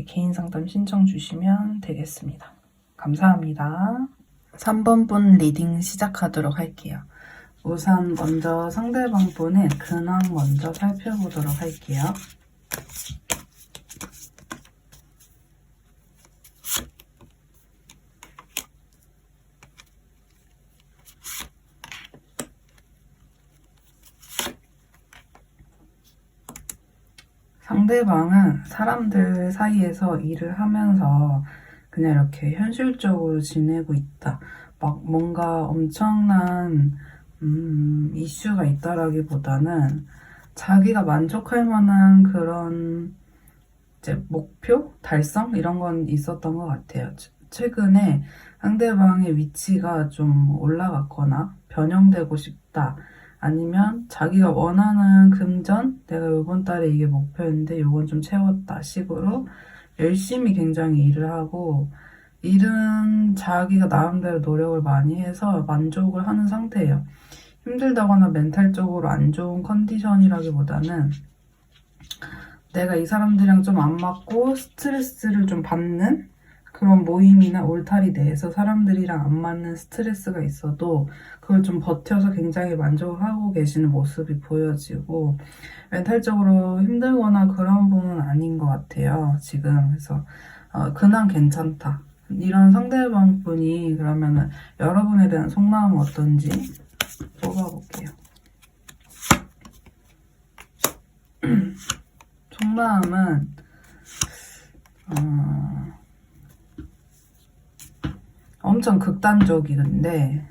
개인 상담 신청 주시면 되겠습니다. 감사합니다. 3번 분 리딩 시작하도록 할게요. 우선 먼저 상대방 분의 근황 먼저 살펴보도록 할게요. 상대방은 사람들 사이에서 일을 하면서 그냥 이렇게 현실적으로 지내고 있다. 막 뭔가 엄청난 이슈가 있다라기보다는 자기가 만족할 만한 그런 이제 목표? 달성? 이런 건 있었던 것 같아요. 최근에 상대방의 위치가 좀 올라갔거나 변형되고 싶다. 아니면 자기가 원하는 금전? 내가 이번 달에 이게 목표였는데 이건 좀 채웠다 식으로 열심히 굉장히 일을 하고, 일은 자기가 나름대로 노력을 많이 해서 만족을 하는 상태예요. 힘들다거나 멘탈적으로 안 좋은 컨디션이라기보다는 내가 이 사람들이랑 좀 안 맞고 스트레스를 좀 받는 그런 모임이나 울타리 내에서 사람들이랑 안 맞는 스트레스가 있어도 그걸 좀 버텨서 굉장히 만족을 하고 계시는 모습이 보여지고, 멘탈적으로 힘들거나 그런 분은 아닌 것 같아요, 지금. 그래서 근황 괜찮다. 이런 상대방 분이 그러면은 여러분에 대한 속마음은 어떤지 뽑아볼게요. 속마음은 엄청 극단적인데,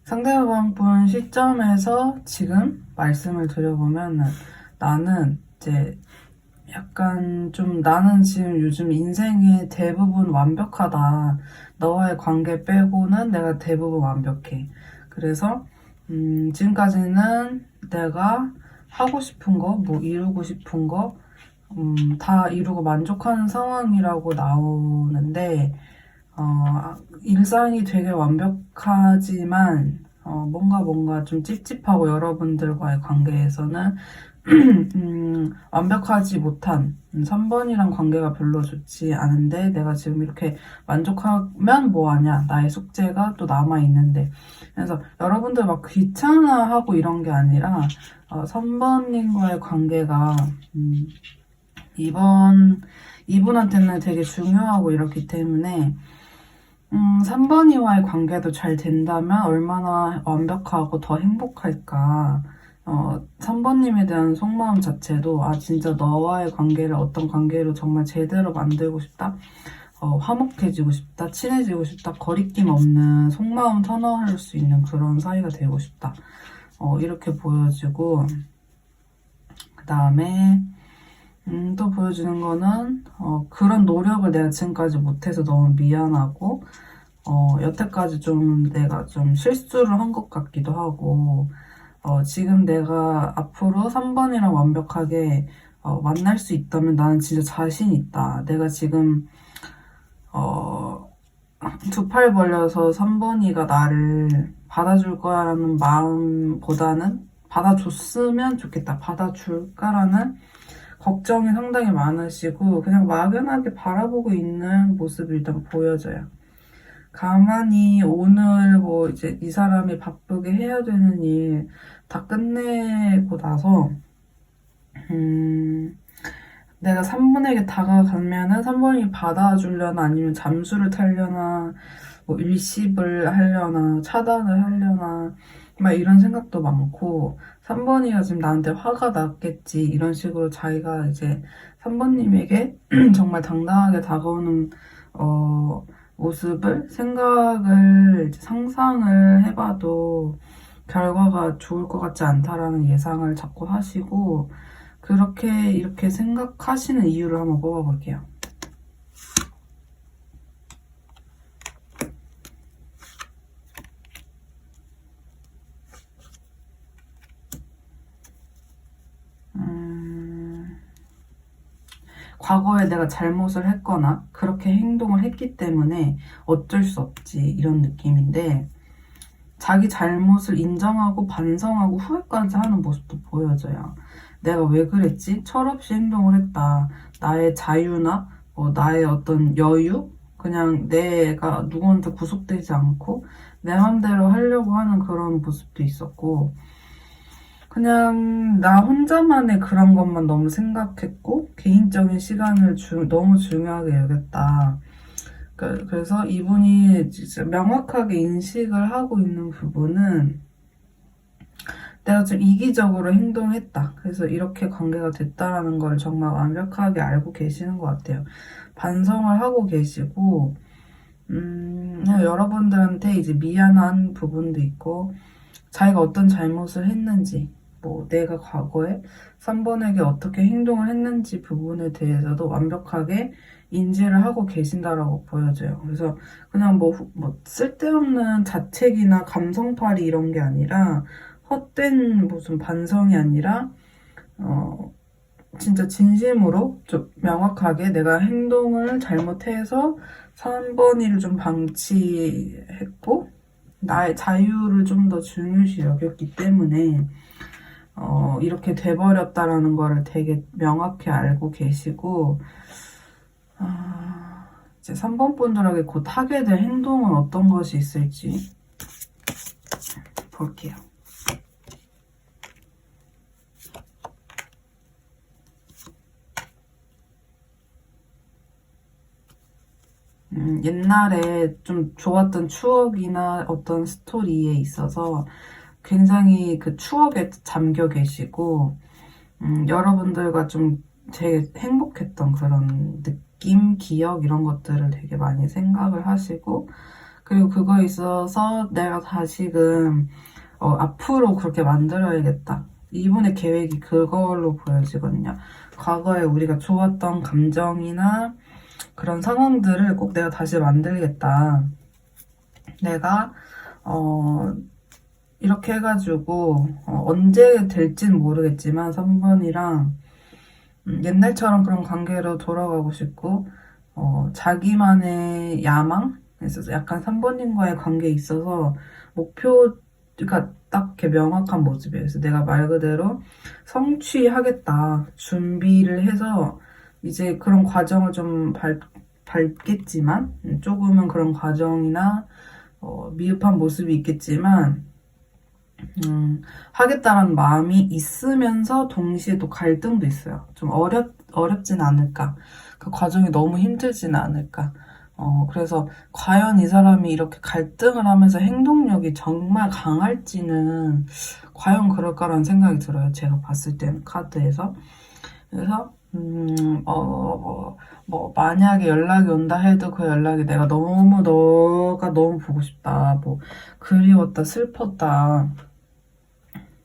상대방 분 시점에서 지금 말씀을 드려보면 나는 이제 약간 좀 나는 지금 요즘 인생의 대부분 완벽하다. 너와의 관계 빼고는 내가 대부분 완벽해. 그래서 지금까지는 내가 하고 싶은 거, 뭐 이루고 싶은 거 다 이루고 만족하는 상황이라고 나오는데, 일상이 되게 완벽하지만 뭔가 좀 찝찝하고, 여러분들과의 관계에서는 완벽하지 못한 3번이랑 관계가 별로 좋지 않은데, 내가 지금 이렇게 만족하면 뭐하냐, 나의 숙제가 또 남아있는데. 그래서 여러분들 막 귀찮아하고 이런 게 아니라 3번님과의 관계가 이분한테는 되게 중요하고 이렇기 때문에 3번이와의 관계도 잘 된다면 얼마나 완벽하고 더 행복할까. 3번님에 대한 속마음 자체도 진짜 너와의 관계를 어떤 관계로 정말 제대로 만들고 싶다, 화목해지고 싶다, 친해지고 싶다, 거리낌 없는 속마음 터널할 수 있는 그런 사이가 되고 싶다, 이렇게 보여지고, 그 다음에 또 보여주는 거는 그런 노력을 내가 지금까지 못해서 너무 미안하고, 여태까지 좀 내가 좀 실수를 한 것 같기도 하고, 지금 내가 앞으로 3번이랑 완벽하게 만날 수 있다면 나는 진짜 자신 있다. 내가 지금 두 팔 벌려서 3번이가 나를 받아줄 거야라는 마음보다는 받아줬으면 좋겠다, 받아줄까라는 걱정이 상당히 많으시고 그냥 막연하게 바라보고 있는 모습이 일단 보여져요. 가만히 오늘 뭐 이제 이 사람이 바쁘게 해야 되는 일 다 끝내고 나서 내가 3번에게 다가가면은 3번이 받아주려나 아니면 잠수를 타려나 뭐 일십을 하려나 차단을 하려나 막 이런 생각도 많고 3번이가 지금 나한테 화가 났겠지 이런 식으로 자기가 이제 3번님에게 정말 당당하게 다가오는 모습을 생각을 이제 상상을 해봐도 결과가 좋을 것 같지 않다라는 예상을 자꾸 하시고 그렇게 이렇게 생각하시는 이유를 한번 뽑아볼게요. 과거에 내가 잘못을 했거나 그렇게 행동을 했기 때문에 어쩔 수 없지 이런 느낌인데 자기 잘못을 인정하고 반성하고 후회까지 하는 모습도 보여져요. 내가 왜 그랬지? 철없이 행동을 했다. 나의 자유나 나의 어떤 여유? 그냥 내가 누구한테 구속되지 않고 내 맘대로 하려고 하는 그런 모습도 있었고 그냥 나 혼자만의 그런 것만 너무 생각했고 개인적인 시간을 너무 중요하게 여겼다. 그래서 이분이 진짜 명확하게 인식을 하고 있는 부분은 내가 좀 이기적으로 행동했다. 그래서 이렇게 관계가 됐다라는 걸 정말 완벽하게 알고 계시는 것 같아요. 반성을 하고 계시고 여러분들한테 이제 미안한 부분도 있고 자기가 어떤 잘못을 했는지 내가 과거에 3번에게 어떻게 행동을 했는지 부분에 대해서도 완벽하게 인지를 하고 계신다라고 보여져요. 그래서 그냥 쓸데없는 자책이나 감성팔이 이런 게 아니라 헛된 무슨 반성이 아니라 진짜 진심으로 좀 명확하게 내가 행동을 잘못해서 3번이를 좀 방치했고 나의 자유를 좀 더 중요시 여겼기 때문에 이렇게 돼버렸다라는 거를 되게 명확히 알고 계시고 이제 3번 분들에게 곧 하게 될 행동은 어떤 것이 있을지 볼게요. 옛날에 좀 좋았던 추억이나 어떤 스토리에 있어서 굉장히 그 추억에 잠겨 계시고 여러분들과 좀 되게 행복했던 그런 느낌, 기억 이런 것들을 되게 많이 생각을 하시고 그리고 그거에 있어서 내가 다시금 앞으로 그렇게 만들어야겠다. 이분의 계획이 그걸로 보여지거든요. 과거에 우리가 좋았던 감정이나 그런 상황들을 꼭 내가 다시 만들겠다. 내가 이렇게 해가지고 언제 될진 모르겠지만 3번이랑 옛날처럼 그런 관계로 돌아가고 싶고 자기만의 야망? 그래서 약간 3번님과의 관계에 있어서 목표가 딱 이렇게 명확한 모습이에요. 그래서 내가 말 그대로 성취하겠다. 준비를 해서 이제 그런 과정을 좀 밟겠지만 조금은 그런 과정이나 미흡한 모습이 있겠지만 하겠다라는 마음이 있으면서 동시에 또 갈등도 있어요. 좀 어렵진 않을까. 그 과정이 너무 힘들지는 않을까. 그래서 과연 이 사람이 이렇게 갈등을 하면서 행동력이 정말 강할지는 과연 그럴까라는 생각이 들어요. 제가 봤을 때는 카드에서. 그래서 만약에 연락이 온다 해도 그 연락이 내가 너가 너무 보고 싶다. 그리웠다, 슬펐다.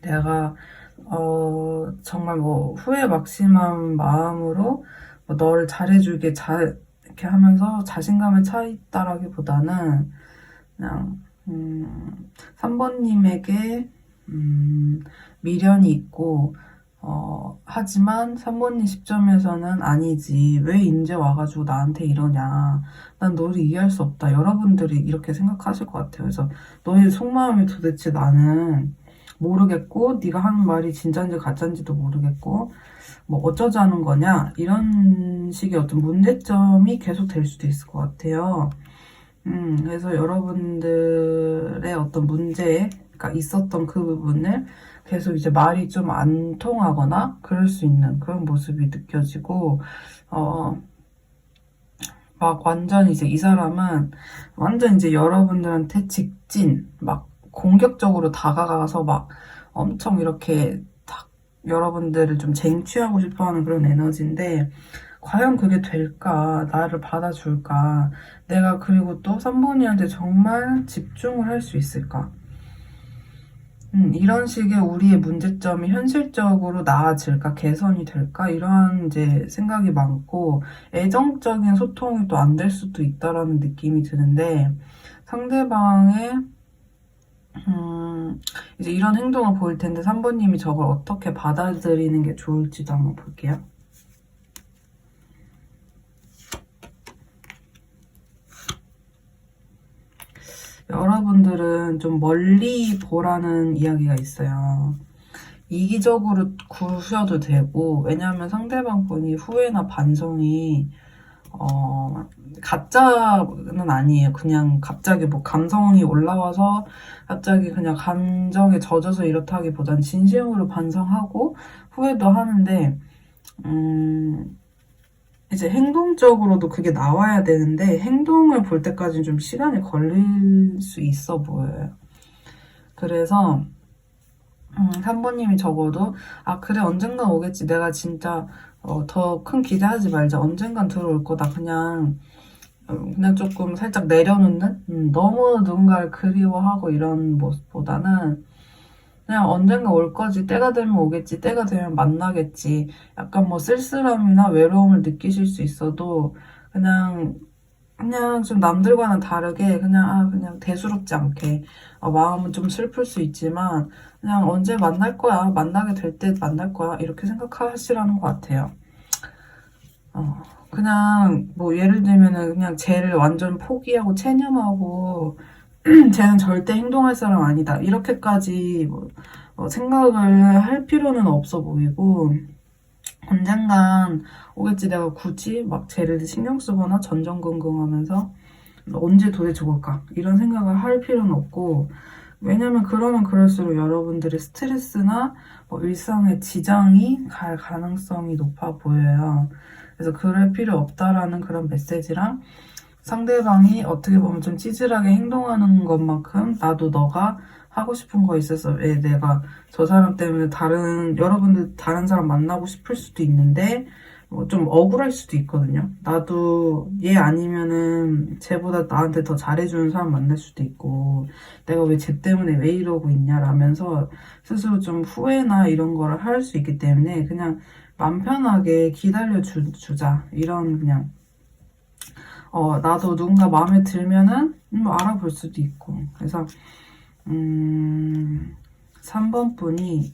내가 정말 후회 막심한 마음으로 너를 잘해주게 이렇게 하면서 자신감에 차 있다라기보다는 그냥 3번님에게 미련이 있고 하지만 3번님 시점에서는 아니지 왜 이제 와가지고 나한테 이러냐 난 너를 이해할 수 없다 여러분들이 이렇게 생각하실 것 같아요. 그래서 너의 속마음이 도대체 나는 모르겠고 네가 하는 말이 진짜인지 가짜인지도 모르겠고 어쩌자는 거냐 이런 식의 어떤 문제점이 계속 될 수도 있을 것 같아요. 그래서 여러분들의 어떤 문제가 있었던 그 부분을 계속 이제 말이 좀 안 통하거나 그럴 수 있는 그런 모습이 느껴지고, 막 완전 이제 이 사람은 완전 이제 여러분들한테 직진, 막 공격적으로 다가가서 막 엄청 이렇게 딱 여러분들을 좀 쟁취하고 싶어 하는 그런 에너지인데, 과연 그게 될까? 나를 받아줄까? 내가 그리고 또 3번이한테 정말 집중을 할 수 있을까? 이런 식의 우리의 문제점이 현실적으로 나아질까, 개선이 될까, 이런 이제 생각이 많고, 애정적인 소통이 또 안 될 수도 있다라는 느낌이 드는데, 상대방의, 이제 이런 행동을 보일 텐데, 3번님이 저걸 어떻게 받아들이는 게 좋을지도 한번 볼게요. 여러분들은 좀 멀리 보라는 이야기가 있어요. 이기적으로 구셔도 되고, 왜냐하면 상대방 분이 후회나 반성이 가짜는 아니에요. 그냥 갑자기 뭐 감성이 올라와서 갑자기 그냥 감정에 젖어서 이렇다기보단 진심으로 반성하고 후회도 하는데, 이제 행동적으로도 그게 나와야 되는데, 행동을 볼 때까지는 좀 시간이 걸릴 수 있어 보여요. 그래서 3번님이 적어도 그래 언젠간 오겠지, 내가 진짜 더 큰 기대하지 말자, 언젠간 들어올 거다, 그냥 조금 살짝 내려놓는, 너무 누군가를 그리워하고 이런 모습보다는 그냥 언젠가 올 거지, 때가 되면 오겠지, 때가 되면 만나겠지, 약간 뭐 쓸쓸함이나 외로움을 느끼실 수 있어도 그냥 좀 남들과는 다르게 그냥 대수롭지 않게, 마음은 좀 슬플 수 있지만 그냥 언제 만날 거야, 만나게 될 때 만날 거야, 이렇게 생각하시라는 것 같아요. 그냥 뭐 예를 들면은 그냥 쟤를 완전 포기하고 체념하고 쟤는 절대 행동할 사람 아니다, 이렇게까지 생각을 할 필요는 없어 보이고, 언젠간 오겠지, 내가 굳이 막 쟤를 신경 쓰거나 전전긍긍하면서 언제 도대체 올까, 이런 생각을 할 필요는 없고, 왜냐면 그러면 그럴수록 여러분들의 스트레스나 일상의 지장이 갈 가능성이 높아 보여요. 그래서 그럴 필요 없다라는 그런 메시지랑, 상대방이 어떻게 보면 좀 찌질하게 행동하는 것만큼 나도 너가 하고 싶은 거 있어서 왜 내가 저 사람 때문에 여러분들 다른 사람 만나고 싶을 수도 있는데 좀 억울할 수도 있거든요. 나도 얘 아니면은 쟤보다 나한테 더 잘해주는 사람 만날 수도 있고, 내가 왜 쟤 때문에 왜 이러고 있냐라면서 스스로 좀 후회나 이런 거를 할 수 있기 때문에 그냥 맘 편하게 기다려주자, 이런 그냥 나도 누군가 마음에 들면은 알아볼 수도 있고. 그래서 3번 분이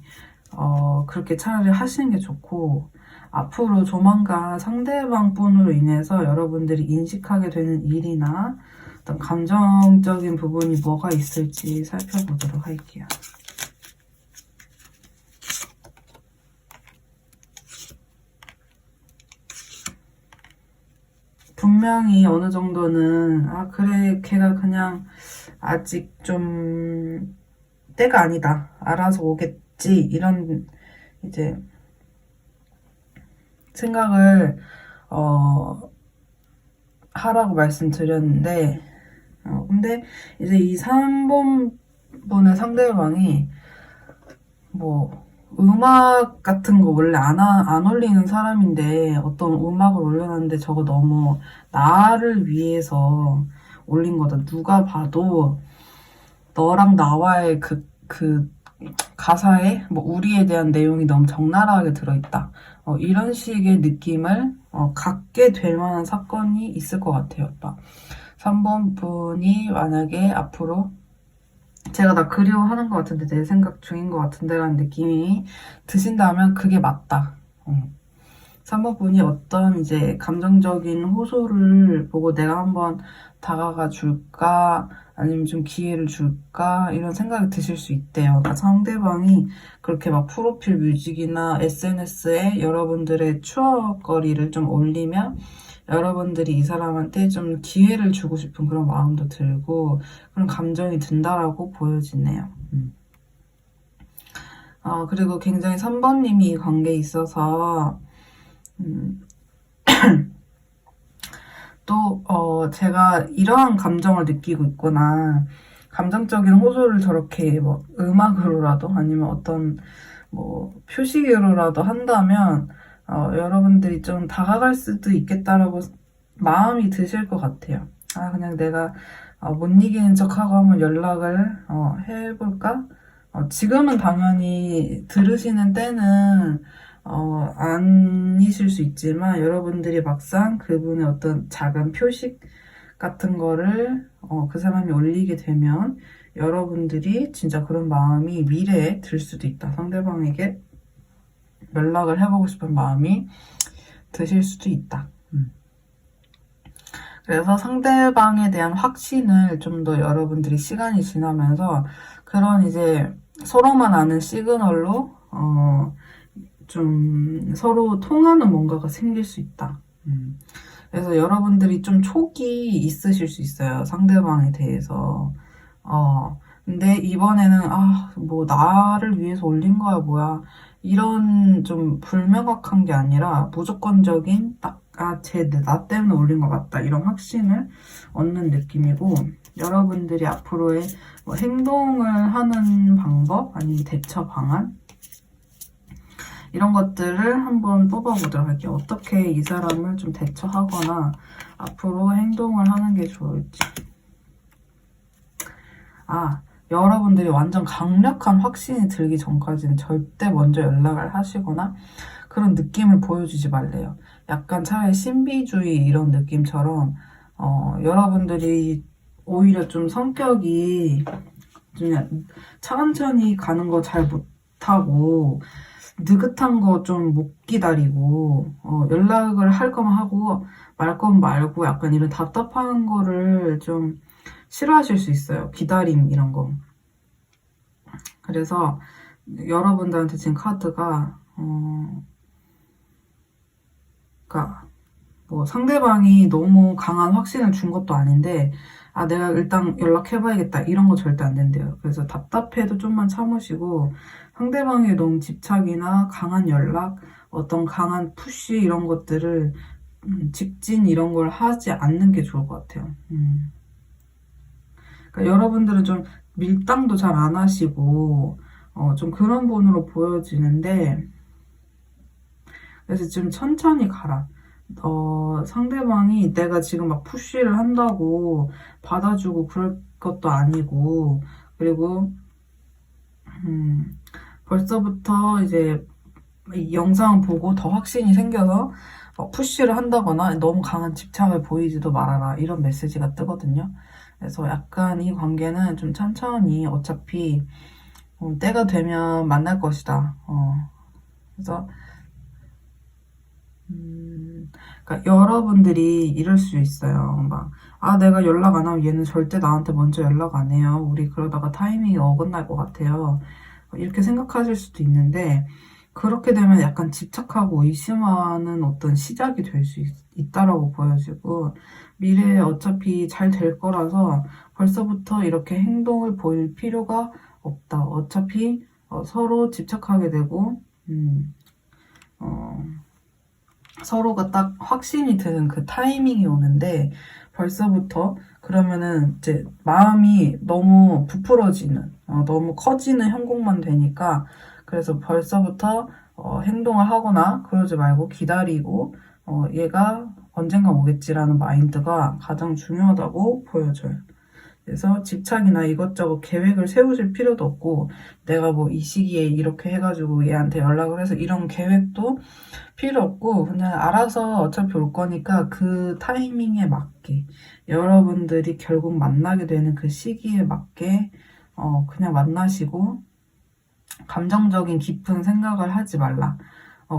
그렇게 차라리 하시는 게 좋고, 앞으로 조만간 상대방 분으로 인해서 여러분들이 인식하게 되는 일이나 어떤 감정적인 부분이 뭐가 있을지 살펴보도록 할게요. 분명히 어느 정도는 그래, 걔가 그냥 아직 좀 때가 아니다, 알아서 오겠지, 이런 이제 생각을 하라고 말씀드렸는데, 근데 이제 이 3번 분의 상대방이 음악 같은 거 원래 안 올리는 사람인데 어떤 음악을 올려놨는데 저거 너무 나를 위해서 올린 거다, 누가 봐도 너랑 나와의 그 가사에 우리에 대한 내용이 너무 적나라하게 들어있다, 이런 식의 느낌을 갖게 될 만한 사건이 있을 것 같아요. 3번 분이 만약에 앞으로 제가 나 그리워하는 것 같은데, 내 생각 중인 것 같은데 라는 느낌이 드신다면 그게 맞다. 3번 분이 어떤 이제 감정적인 호소를 보고 내가 한번 다가가 줄까, 아니면 좀 기회를 줄까, 이런 생각이 드실 수 있대요. 그러니까 상대방이 그렇게 프로필 뮤직이나 SNS에 여러분들의 추억거리를 좀 올리면 여러분들이 이 사람한테 좀 기회를 주고 싶은 그런 마음도 들고 그런 감정이 든다라고 보여지네요. 그리고 굉장히 3번님이 이 관계에 있어서 또 제가 이러한 감정을 느끼고 있구나, 감정적인 호소를 저렇게 뭐 음악으로라도 아니면 어떤 뭐 표시로라도 한다면 여러분들이 좀 다가갈 수도 있겠다라고 마음이 드실 것 같아요. 그냥 내가 못 이기는 척하고 한번 연락을 해볼까? 지금은 당연히 들으시는 때는 아니실 수 있지만 여러분들이 막상 그분의 어떤 작은 표식 같은 거를 그 사람이 올리게 되면 여러분들이 진짜 그런 마음이 미래에 들 수도 있다. 상대방에게 연락을 해보고 싶은 마음이 드실 수도 있다. 그래서 상대방에 대한 확신을 좀 더 여러분들이 시간이 지나면서 그런 이제 서로만 아는 시그널로 좀 서로 통하는 뭔가가 생길 수 있다. 그래서 여러분들이 좀 촉이 있으실 수 있어요. 상대방에 대해서. 근데 이번에는 뭐 나를 위해서 올린 거야 뭐야, 이런 좀 불명확한 게 아니라 무조건적인 딱 나 때문에 올린 것 같다, 이런 확신을 얻는 느낌이고, 여러분들이 앞으로의 뭐 행동을 하는 방법 아니면 대처 방안 이런 것들을 한번 뽑아보도록 할게요. 어떻게 이 사람을 좀 대처하거나 앞으로 행동을 하는 게 좋을지. 여러분들이 완전 강력한 확신이 들기 전까지는 절대 먼저 연락을 하시거나 그런 느낌을 보여주지 말래요. 약간 차라리 신비주의 이런 느낌처럼 여러분들이 오히려 좀 성격이 좀 천천히 가는 거 잘 못하고 느긋한 거 좀 못 기다리고 연락을 할 거면 하고 말 거면 말고 약간 이런 답답한 거를 좀 싫어하실 수 있어요. 기다림 이런 거. 그래서 여러분들한테 지금 카드가 그러니까 뭐 상대방이 너무 강한 확신을 준 것도 아닌데 내가 일단 연락해봐야겠다 이런 거 절대 안 된대요. 그래서 답답해도 좀만 참으시고 상대방의 너무 집착이나 강한 연락, 어떤 강한 푸시 이런 것들을 직진 이런 걸 하지 않는 게 좋을 것 같아요. 그러니까 여러분들은 좀 밀당도 잘 안 하시고 좀 그런 분으로 보여지는데, 그래서 좀 천천히 가라. 상대방이 내가 지금 막 푸시를 한다고 받아주고 그럴 것도 아니고, 그리고 벌써부터 이제 이 영상 보고 더 확신이 생겨서 푸시를 한다거나 너무 강한 집착을 보이지도 말아라, 이런 메시지가 뜨거든요. 그래서 약간 이 관계는 좀 천천히 어차피 때가 되면 만날 것이다. 그래서 그러니까 여러분들이 이럴 수 있어요. 막 내가 연락 안 하면 얘는 절대 나한테 먼저 연락 안 해요. 우리 그러다가 타이밍이 어긋날 것 같아요. 이렇게 생각하실 수도 있는데, 그렇게 되면 약간 집착하고 의심하는 어떤 시작이 될 수 있다라고 보여지고, 미래에 어차피 잘 될 거라서 벌써부터 이렇게 행동을 보일 필요가 없다. 어차피 서로 집착하게 되고 서로가 딱 확신이 드는 그 타이밍이 오는데, 벌써부터 그러면은 이제 마음이 너무 부풀어지는, 너무 커지는 형국만 되니까, 그래서 벌써부터 행동을 하거나 그러지 말고 기다리고 얘가 언젠가 오겠지라는 마인드가 가장 중요하다고 보여져요. 그래서 집착이나 이것저것 계획을 세우실 필요도 없고, 내가 뭐 이 시기에 이렇게 해가지고 얘한테 연락을 해서 이런 계획도 필요 없고, 그냥 알아서 어차피 올 거니까 그 타이밍에 맞게, 여러분들이 결국 만나게 되는 그 시기에 맞게 그냥 만나시고 감정적인 깊은 생각을 하지 말라.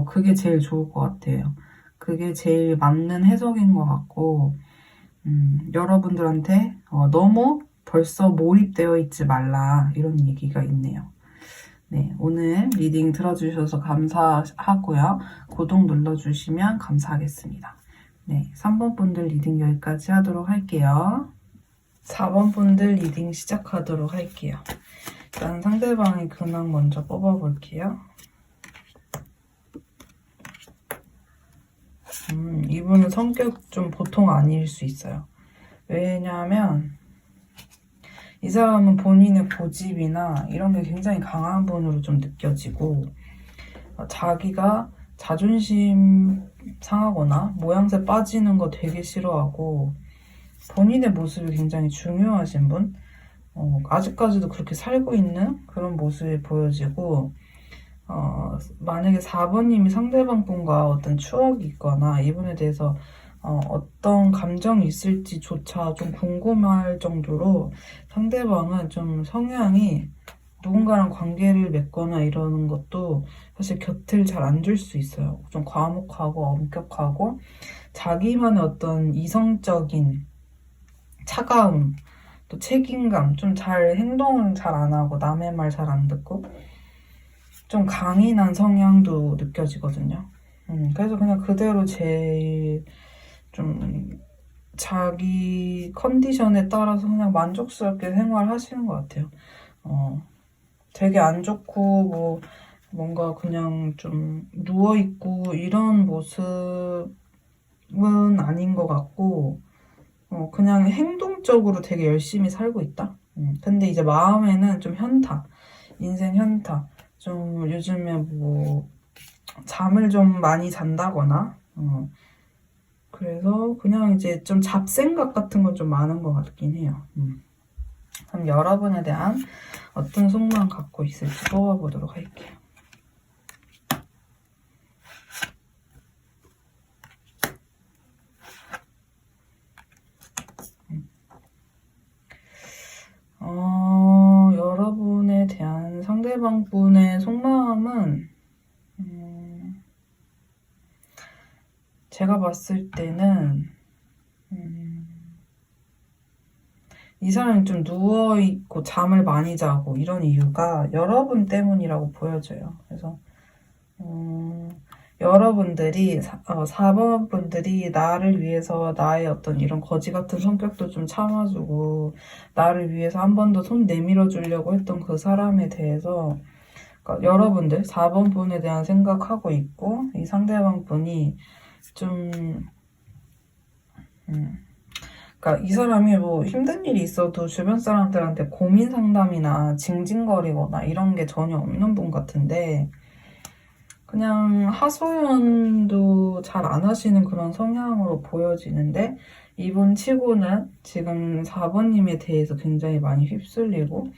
그게 제일 좋을 것 같아요. 그게 제일 맞는 해석인 것 같고, 여러분들한테 너무 벌써 몰입되어 있지 말라, 이런 얘기가 있네요. 네, 오늘 리딩 들어주셔서 감사하고요. 구독 눌러주시면 감사하겠습니다. 네, 3번 분들 리딩 여기까지 하도록 할게요. 4번 분들 리딩 시작하도록 할게요. 일단 상대방의 근황 먼저 뽑아볼게요. 이분은 성격 좀 보통 아닐 수 있어요. 왜냐하면 이 사람은 본인의 고집이나 이런 게 굉장히 강한 분으로 좀 느껴지고, 자기가 자존심 상하거나 모양새 빠지는 거 되게 싫어하고, 본인의 모습이 굉장히 중요하신 분, 아직까지도 그렇게 살고 있는 그런 모습이 보여지고, 만약에 4번님이 상대방 분과 어떤 추억이 있거나 이분에 대해서 어떤 감정이 있을지조차 좀 궁금할 정도로 상대방은 좀 성향이 누군가랑 관계를 맺거나 이러는 것도 사실 곁을 잘 안 줄 수 있어요. 좀 과묵하고 엄격하고 자기만의 어떤 이성적인 차가움, 또 책임감, 좀 잘 행동을 잘 안 하고 남의 말 잘 안 듣고 좀 강인한 성향도 느껴지거든요. 그래서 그냥 그대로 제일 좀 자기 컨디션에 따라서 그냥 만족스럽게 생활하시는 것 같아요. 되게 안 좋고 뭐 뭔가 그냥 좀 누워있고 이런 모습은 아닌 것 같고, 그냥 행동적으로 되게 열심히 살고 있다. 근데 이제 마음에는 좀 현타, 인생 현타. 좀 요즘에 뭐 잠을 좀 많이 잔다거나, 그래서 그냥 이제 좀 잡생각 같은 건 좀 많은 것 같긴 해요. 그럼 여러분에 대한 어떤 속마음 갖고 있을지 뽑아보도록 할게요. 여러분에 대한 상대방 분의 속마음은 제가 봤을 때는 이 사람이 좀 누워있고 잠을 많이 자고 이런 이유가 여러분 때문이라고 보여져요. 그래서 여러분들이 4번 분들이 나를 위해서 나의 어떤 이런 거지 같은 성격도 좀 참아주고 나를 위해서 한 번 더 손 내밀어 주려고 했던 그 사람에 대해서, 그러니까 여러분들 4번 분에 대한 생각하고 있고, 이 상대방 분이 좀 그러니까 이 사람이 뭐 힘든 일이 있어도 주변 사람들한테 고민 상담이나 징징거리거나 이런 게 전혀 없는 분 같은데, 그냥 하소연도 잘 안 하시는 그런 성향으로 보여지는데, 이분 치고는 지금 4번님에 대해서 굉장히 많이 휩쓸리고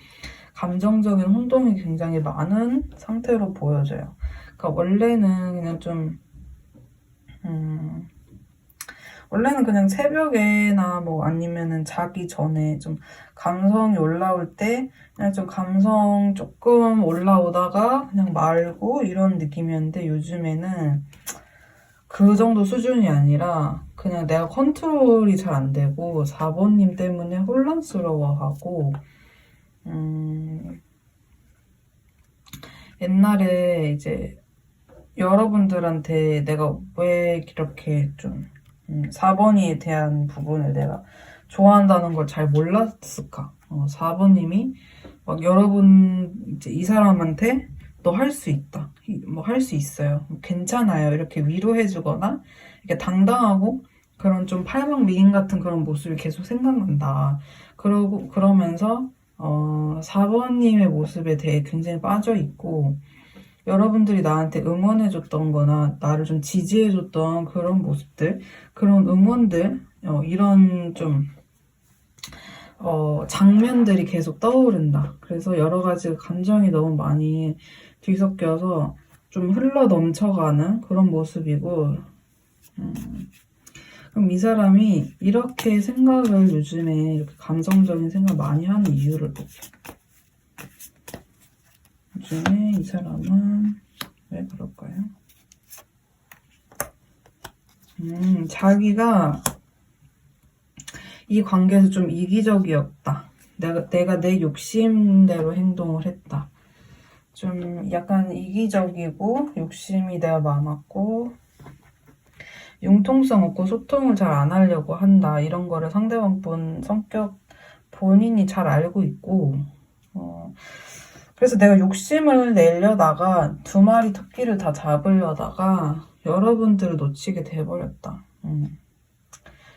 감정적인 혼동이 굉장히 많은 상태로 보여져요. 그러니까 원래는 그냥 새벽에나 뭐 아니면은 자기 전에 좀 감성이 올라올 때 그냥 좀 감성 조금 올라오다가 그냥 말고 이런 느낌이었는데, 요즘에는 그 정도 수준이 아니라 그냥 내가 컨트롤이 잘 안 되고 4번님 때문에 혼란스러워하고, 옛날에 이제 여러분들한테 내가 왜 이렇게 좀 4번이에 대한 부분을 내가 좋아한다는 걸 잘 몰랐을까? 4번님이 막 여러분 이제 이 사람한테 너 할 수 있다, 뭐 할 수 있어요, 괜찮아요, 이렇게 위로해주거나 이렇게 당당하고 그런 좀 팔방미인 같은 그런 모습이 계속 생각난다. 그러면서 4번님의 모습에 대해 굉장히 빠져있고, 여러분들이 나한테 응원해줬던 거나 나를 좀 지지해줬던 그런 모습들, 그런 응원들, 이런 좀 장면들이 계속 떠오른다. 그래서 여러 가지 감정이 너무 많이 뒤섞여서 좀 흘러 넘쳐가는 그런 모습이고, 그럼 이 사람이 이렇게 생각을 요즘에 이렇게 감성적인 생각 많이 하는 이유를 볼게요. 요즘에 이 사람은 왜 그럴까요? 자기가 이 관계에서 좀 이기적이었다. 내가 내 욕심대로 행동을 했다. 좀 약간 이기적이고 욕심이 내가 많았고, 융통성 없고 소통을 잘 안 하려고 한다. 이런 거를 상대방 분 성격 본인이 잘 알고 있고, 그래서 내가 욕심을 내려다가 두 마리 토끼를 다 잡으려다가 여러분들을 놓치게 돼버렸다.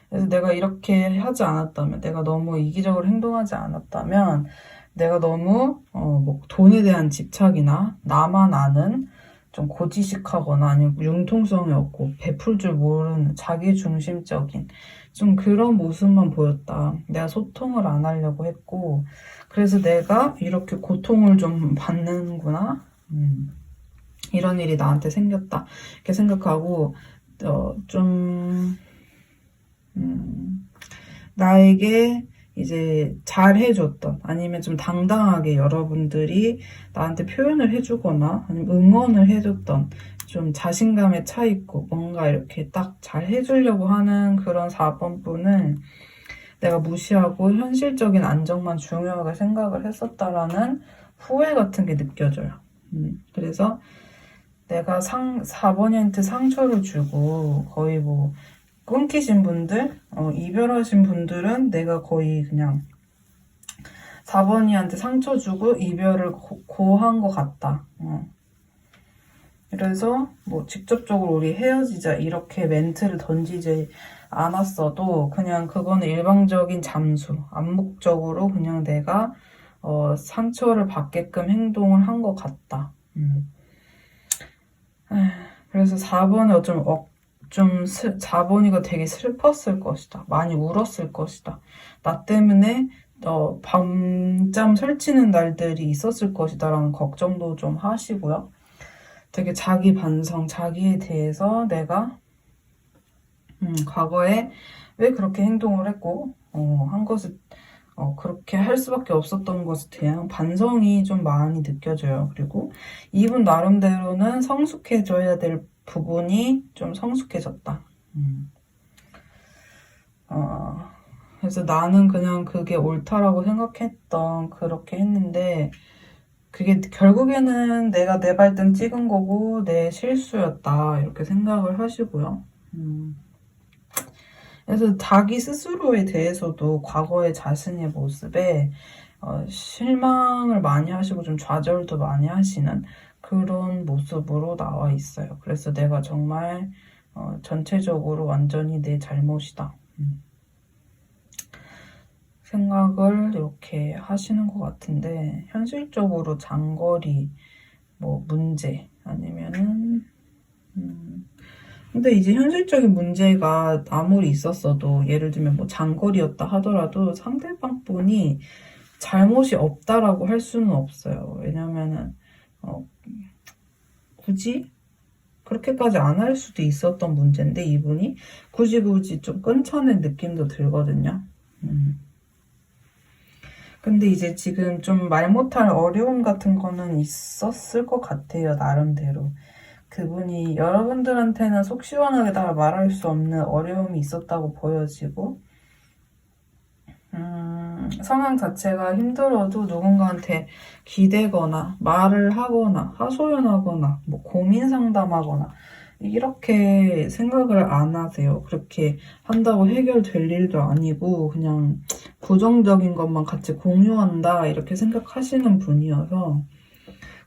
그래서 내가 이렇게 하지 않았다면, 내가 너무 이기적으로 행동하지 않았다면, 내가 너무 뭐 돈에 대한 집착이나 나만 아는 좀 고지식하거나 아니면 융통성이 없고 베풀 줄 모르는 자기중심적인 좀 그런 모습만 보였다. 내가 소통을 안 하려고 했고, 그래서 내가 이렇게 고통을 좀 받는구나. 이런 일이 나한테 생겼다. 이렇게 생각하고 좀 나에게 이제 잘 해줬던, 아니면 좀 당당하게 여러분들이 나한테 표현을 해주거나 아니면 응원을 해줬던, 좀 자신감에 차 있고 뭔가 이렇게 딱 잘 해주려고 하는 그런 4번 분을 내가 무시하고 현실적인 안정만 중요하게 생각을 했었다라는 후회 같은 게 느껴져요. 그래서 내가 4번한테 상처를 주고 거의 뭐 끊기신 분들, 이별하신 분들은 내가 거의 그냥 4번이한테 상처 주고 이별을 고한 것 같다. 그래서 뭐 직접적으로 우리 헤어지자 이렇게 멘트를 던지지 않았어도 그냥 그거는 일방적인 잠수, 암묵적으로 그냥 내가 상처를 받게끔 행동을 한 것 같다. 그래서 4번에 좀 4번이가 되게 슬펐을 것이다. 많이 울었을 것이다. 나 때문에 밤잠 설치는 날들이 있었을 것이다 라는 걱정도 좀 하시고요. 되게 자기 반성, 자기에 대해서 내가 과거에 왜 그렇게 행동을 했고 한 것을 그렇게 할 수밖에 없었던 것에 대한 반성이 좀 많이 느껴져요. 그리고 이분 나름대로는 성숙해져야 될 부분이 좀 성숙해졌다. 그래서 나는 그냥 그게 옳다라고 생각했던, 그렇게 했는데 그게 결국에는 내가 내 발등 찍은 거고 내 실수였다 이렇게 생각을 하시고요. 그래서 자기 스스로에 대해서도 과거의 자신의 모습에 실망을 많이 하시고 좀 좌절도 많이 하시는 그런 모습으로 나와 있어요. 그래서 내가 정말 전체적으로 완전히 내 잘못이다 생각을 이렇게 하시는 것 같은데, 현실적으로 장거리 뭐 문제 아니면은 근데 이제 현실적인 문제가 아무리 있었어도, 예를 들면 뭐 장거리였다 하더라도 상대방 분이 잘못이 없다라고 할 수는 없어요. 왜냐면은 굳이 그렇게까지 안 할 수도 있었던 문제인데 이분이 굳이 좀 끊쳐낸 느낌도 들거든요. 근데 이제 지금 좀 말 못할 어려움 같은 거는 있었을 것 같아요, 나름대로. 그분이 여러분들한테는 속 시원하게 다 말할 수 없는 어려움이 있었다고 보여지고, 상황 자체가 힘들어도 누군가한테 기대거나 말을 하거나 하소연하거나 뭐 고민 상담하거나 이렇게 생각을 안 하세요. 그렇게 한다고 해결될 일도 아니고 그냥 부정적인 것만 같이 공유한다 이렇게 생각하시는 분이어서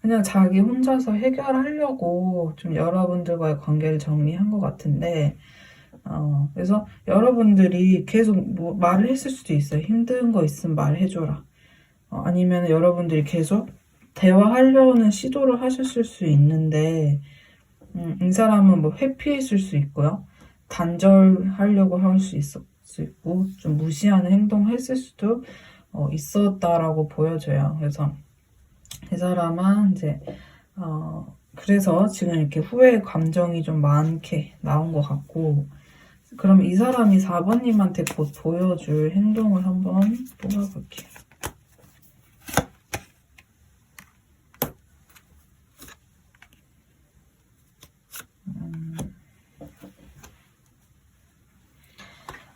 그냥 자기 혼자서 해결하려고 좀 여러분들과의 관계를 정리한 것 같은데, 그래서 여러분들이 계속 뭐 말을 했을 수도 있어요. 힘든 거 있으면 말해줘라. 아니면 여러분들이 계속 대화하려는 시도를 하셨을 수 있는데, 이 사람은 뭐 회피했을 수 있고요. 단절하려고 할 수 있고, 좀 무시하는 행동을 했을 수도 있었다라고 보여져요. 그래서 이 사람은 이제 그래서 지금 이렇게 후회 감정이 좀 많게 나온 것 같고, 그럼 이 사람이 4번님한테 곧 보여줄 행동을 한번 뽑아볼게요.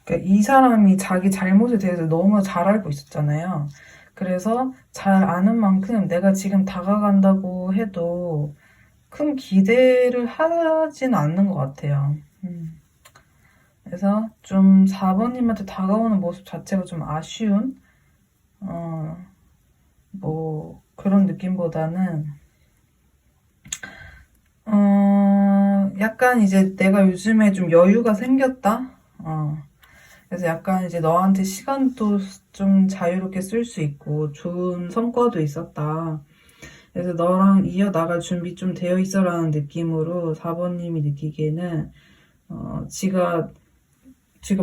그러니까 이 사람이 자기 잘못에 대해서 너무 잘 알고 있었잖아요. 그래서 잘 아는 만큼 내가 지금 다가간다고 해도 큰 기대를 하진 않는 것 같아요. 그래서 좀 4번님한테 다가오는 모습 자체가 좀 아쉬운 뭐 그런 느낌보다는 약간 이제 내가 요즘에 좀 여유가 생겼다. 그래서 약간 이제 너한테 시간도 좀 자유롭게 쓸 수 있고 좋은 성과도 있었다. 그래서 너랑 이어나갈 준비 좀 되어 있어라는 느낌으로 4번님이 느끼기에는 지가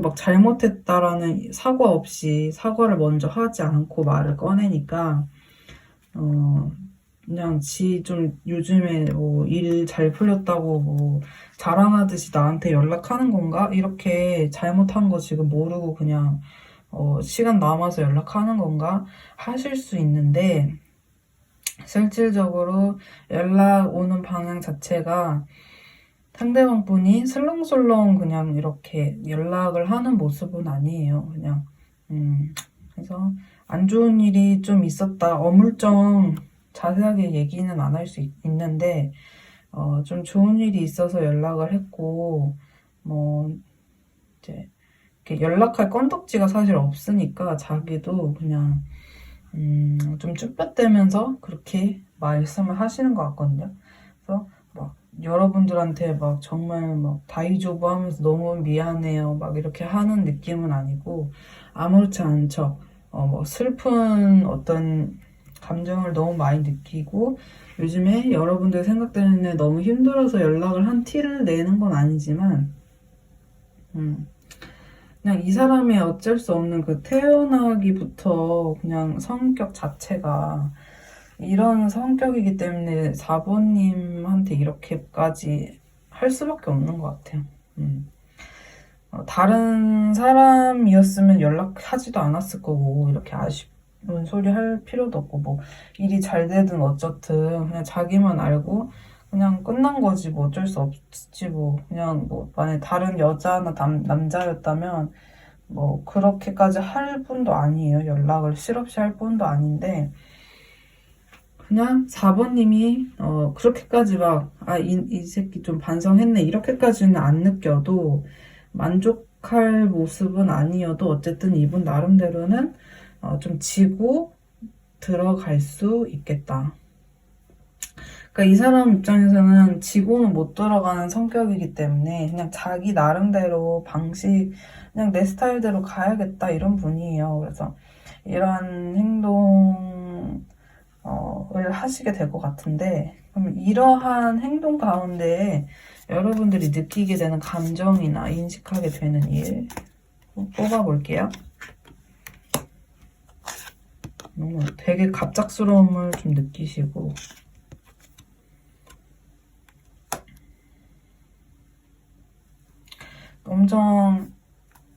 막 잘못했다라는 사과 없이 사과를 먼저 하지 않고 말을 꺼내니까 그냥 지 좀 요즘에 뭐 일 잘 풀렸다고 뭐 자랑하듯이 나한테 연락하는 건가? 이렇게 잘못한 거 지금 모르고 그냥 시간 남아서 연락하는 건가? 하실 수 있는데 실질적으로 연락 오는 방향 자체가 상대방 분이 슬렁슬렁 그냥 이렇게 연락을 하는 모습은 아니에요. 그냥 그래서 안 좋은 일이 좀 있었다. 어물쩡 자세하게 얘기는 안 할 수 있는데 좀 좋은 일이 있어서 연락을 했고 뭐 이제 이렇게 연락할 건덕지가 사실 없으니까 자기도 그냥 좀 쭈뼛대면서 그렇게 말씀을 하시는 것 같거든요. 그래서 막 여러분들한테 막 정말 막 다이조브 하면서 너무 미안해요 막 이렇게 하는 느낌은 아니고 아무렇지 않은 척 뭐 슬픈 어떤 감정을 너무 많이 느끼고 요즘에 여러분들 생각 때문에 너무 힘들어서 연락을 한 티를 내는 건 아니지만 그냥 이 사람의 어쩔 수 없는 그 태어나기부터 그냥 성격 자체가 이런 성격이기 때문에 4번님한테 이렇게까지 할 수밖에 없는 것 같아요. 다른 사람이었으면 연락하지도 않았을 거고 이렇게 아쉬운 소리 할 필요도 없고 뭐 일이 잘 되든 어쩌든 그냥 자기만 알고 그냥 끝난 거지 뭐 어쩔 수 없지 뭐 그냥 뭐 만약에 다른 여자나 남자였다면 뭐 그렇게까지 할 뿐도 아니에요. 연락을 실없이 할 뿐도 아닌데 그냥 4번님이 그렇게까지 막 이 새끼 좀 반성했네 이렇게까지는 안 느껴도 만족할 모습은 아니어도 어쨌든 이분 나름대로는 좀 지고 들어갈 수 있겠다. 그러니까 이 사람 입장에서는 지고는 못 들어가는 성격이기 때문에 그냥 자기 나름대로 방식 그냥 내 스타일대로 가야겠다 이런 분이에요. 그래서 이러한 행동을 하시게 될 것 같은데 그럼 이러한 행동 가운데 여러분들이 느끼게 되는 감정이나 인식하게 되는 일 뽑아볼게요. 너무 되게 갑작스러움을 좀 느끼시고 엄청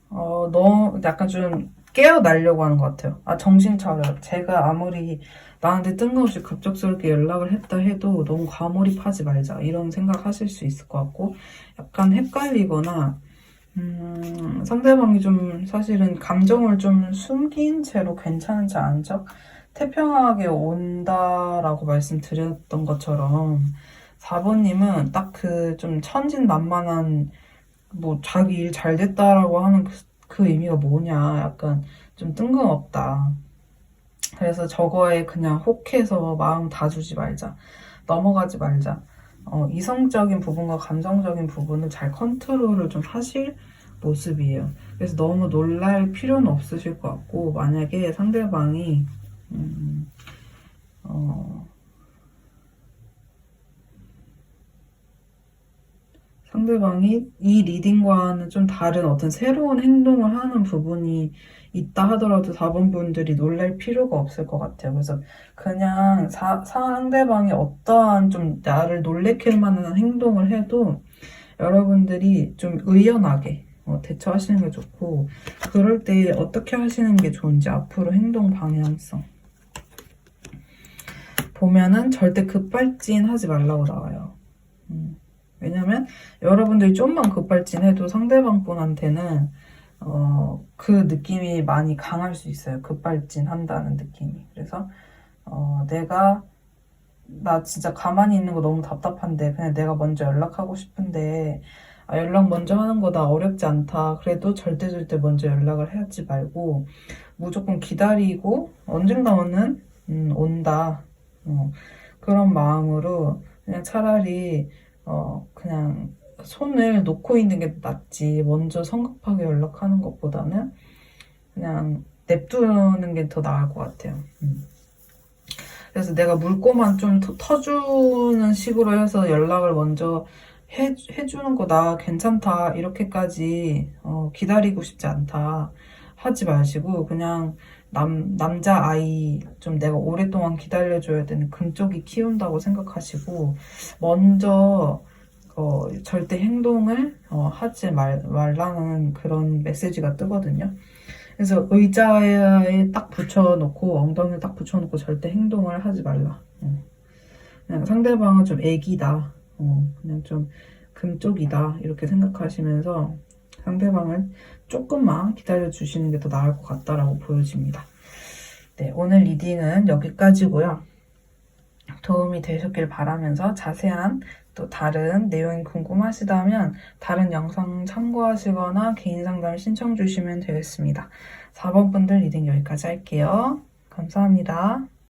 너무 약간 좀 깨어나려고 하는 것 같아요. 정신 차려. 제가 아무리 나한테 뜬금없이 갑작스럽게 연락을 했다 해도 너무 과몰입하지 말자. 이런 생각 하실 수 있을 것 같고 약간 헷갈리거나 상대방이 좀 사실은 감정을 좀 숨긴 채로 괜찮지 않은 척 태평하게 온다라고 말씀드렸던 것처럼 4번님은 딱 그 좀 천진난만한 뭐 자기 일 잘 됐다라고 하는 그 의미가 뭐냐 약간 좀 뜬금없다. 그래서 저거에 그냥 혹해서 마음 다 주지 말자. 넘어가지 말자. 이성적인 부분과 감정적인 부분을 잘 컨트롤을 좀 하실 모습이에요. 그래서 너무 놀랄 필요는 없으실 것 같고 만약에 상대방이 상대방이 이 리딩과는 좀 다른 어떤 새로운 행동을 하는 부분이 있다 하더라도 4번 분들이 놀랄 필요가 없을 것 같아요. 그래서 그냥 상대방이 어떠한 좀 나를 놀래킬 만한 행동을 해도 여러분들이 좀 의연하게 대처하시는 게 좋고 그럴 때 어떻게 하시는 게 좋은지 앞으로 행동 방향성 보면은 절대 급발진하지 말라고 나와요. 왜냐면 여러분들이 좀만 급발진해도 상대방 분한테는 그 느낌이 많이 강할 수 있어요. 급발진한다는 느낌이. 그래서 나 진짜 가만히 있는 거 너무 답답한데 그냥 내가 먼저 연락하고 싶은데 연락 먼저 하는 거 나 어렵지 않다. 그래도 절대 먼저 연락을 하지 말고 무조건 기다리고 언젠가는 온다. 그런 마음으로 그냥 차라리 그냥 손을 놓고 있는 게 낫지. 먼저 성급하게 연락하는 것보다는 그냥 냅두는 게 더 나을 것 같아요. 그래서 내가 물꼬만 좀 터주는 식으로 해서 연락을 먼저 해주는 거 나 괜찮다. 이렇게까지 기다리고 싶지 않다. 하지 마시고 그냥 남자아이 좀 내가 오랫동안 기다려줘야 되는 금쪽이 키운다고 생각하시고 먼저 절대 행동을 하지 말라는 그런 메시지가 뜨거든요. 그래서 의자에 딱 붙여놓고 엉덩이를 딱 붙여놓고 절대 행동을 하지 말라. 그냥 상대방은 좀 애기다. 그냥 좀 금쪽이다. 이렇게 생각하시면서 상대방을 조금만 기다려주시는 게 더 나을 것 같다라고 보여집니다. 네, 오늘 리딩은 여기까지고요. 도움이 되셨길 바라면서 자세한 또 다른 내용이 궁금하시다면 다른 영상 참고하시거나 개인 상담 신청 주시면 되겠습니다. 4번 분들 리딩 여기까지 할게요. 감사합니다.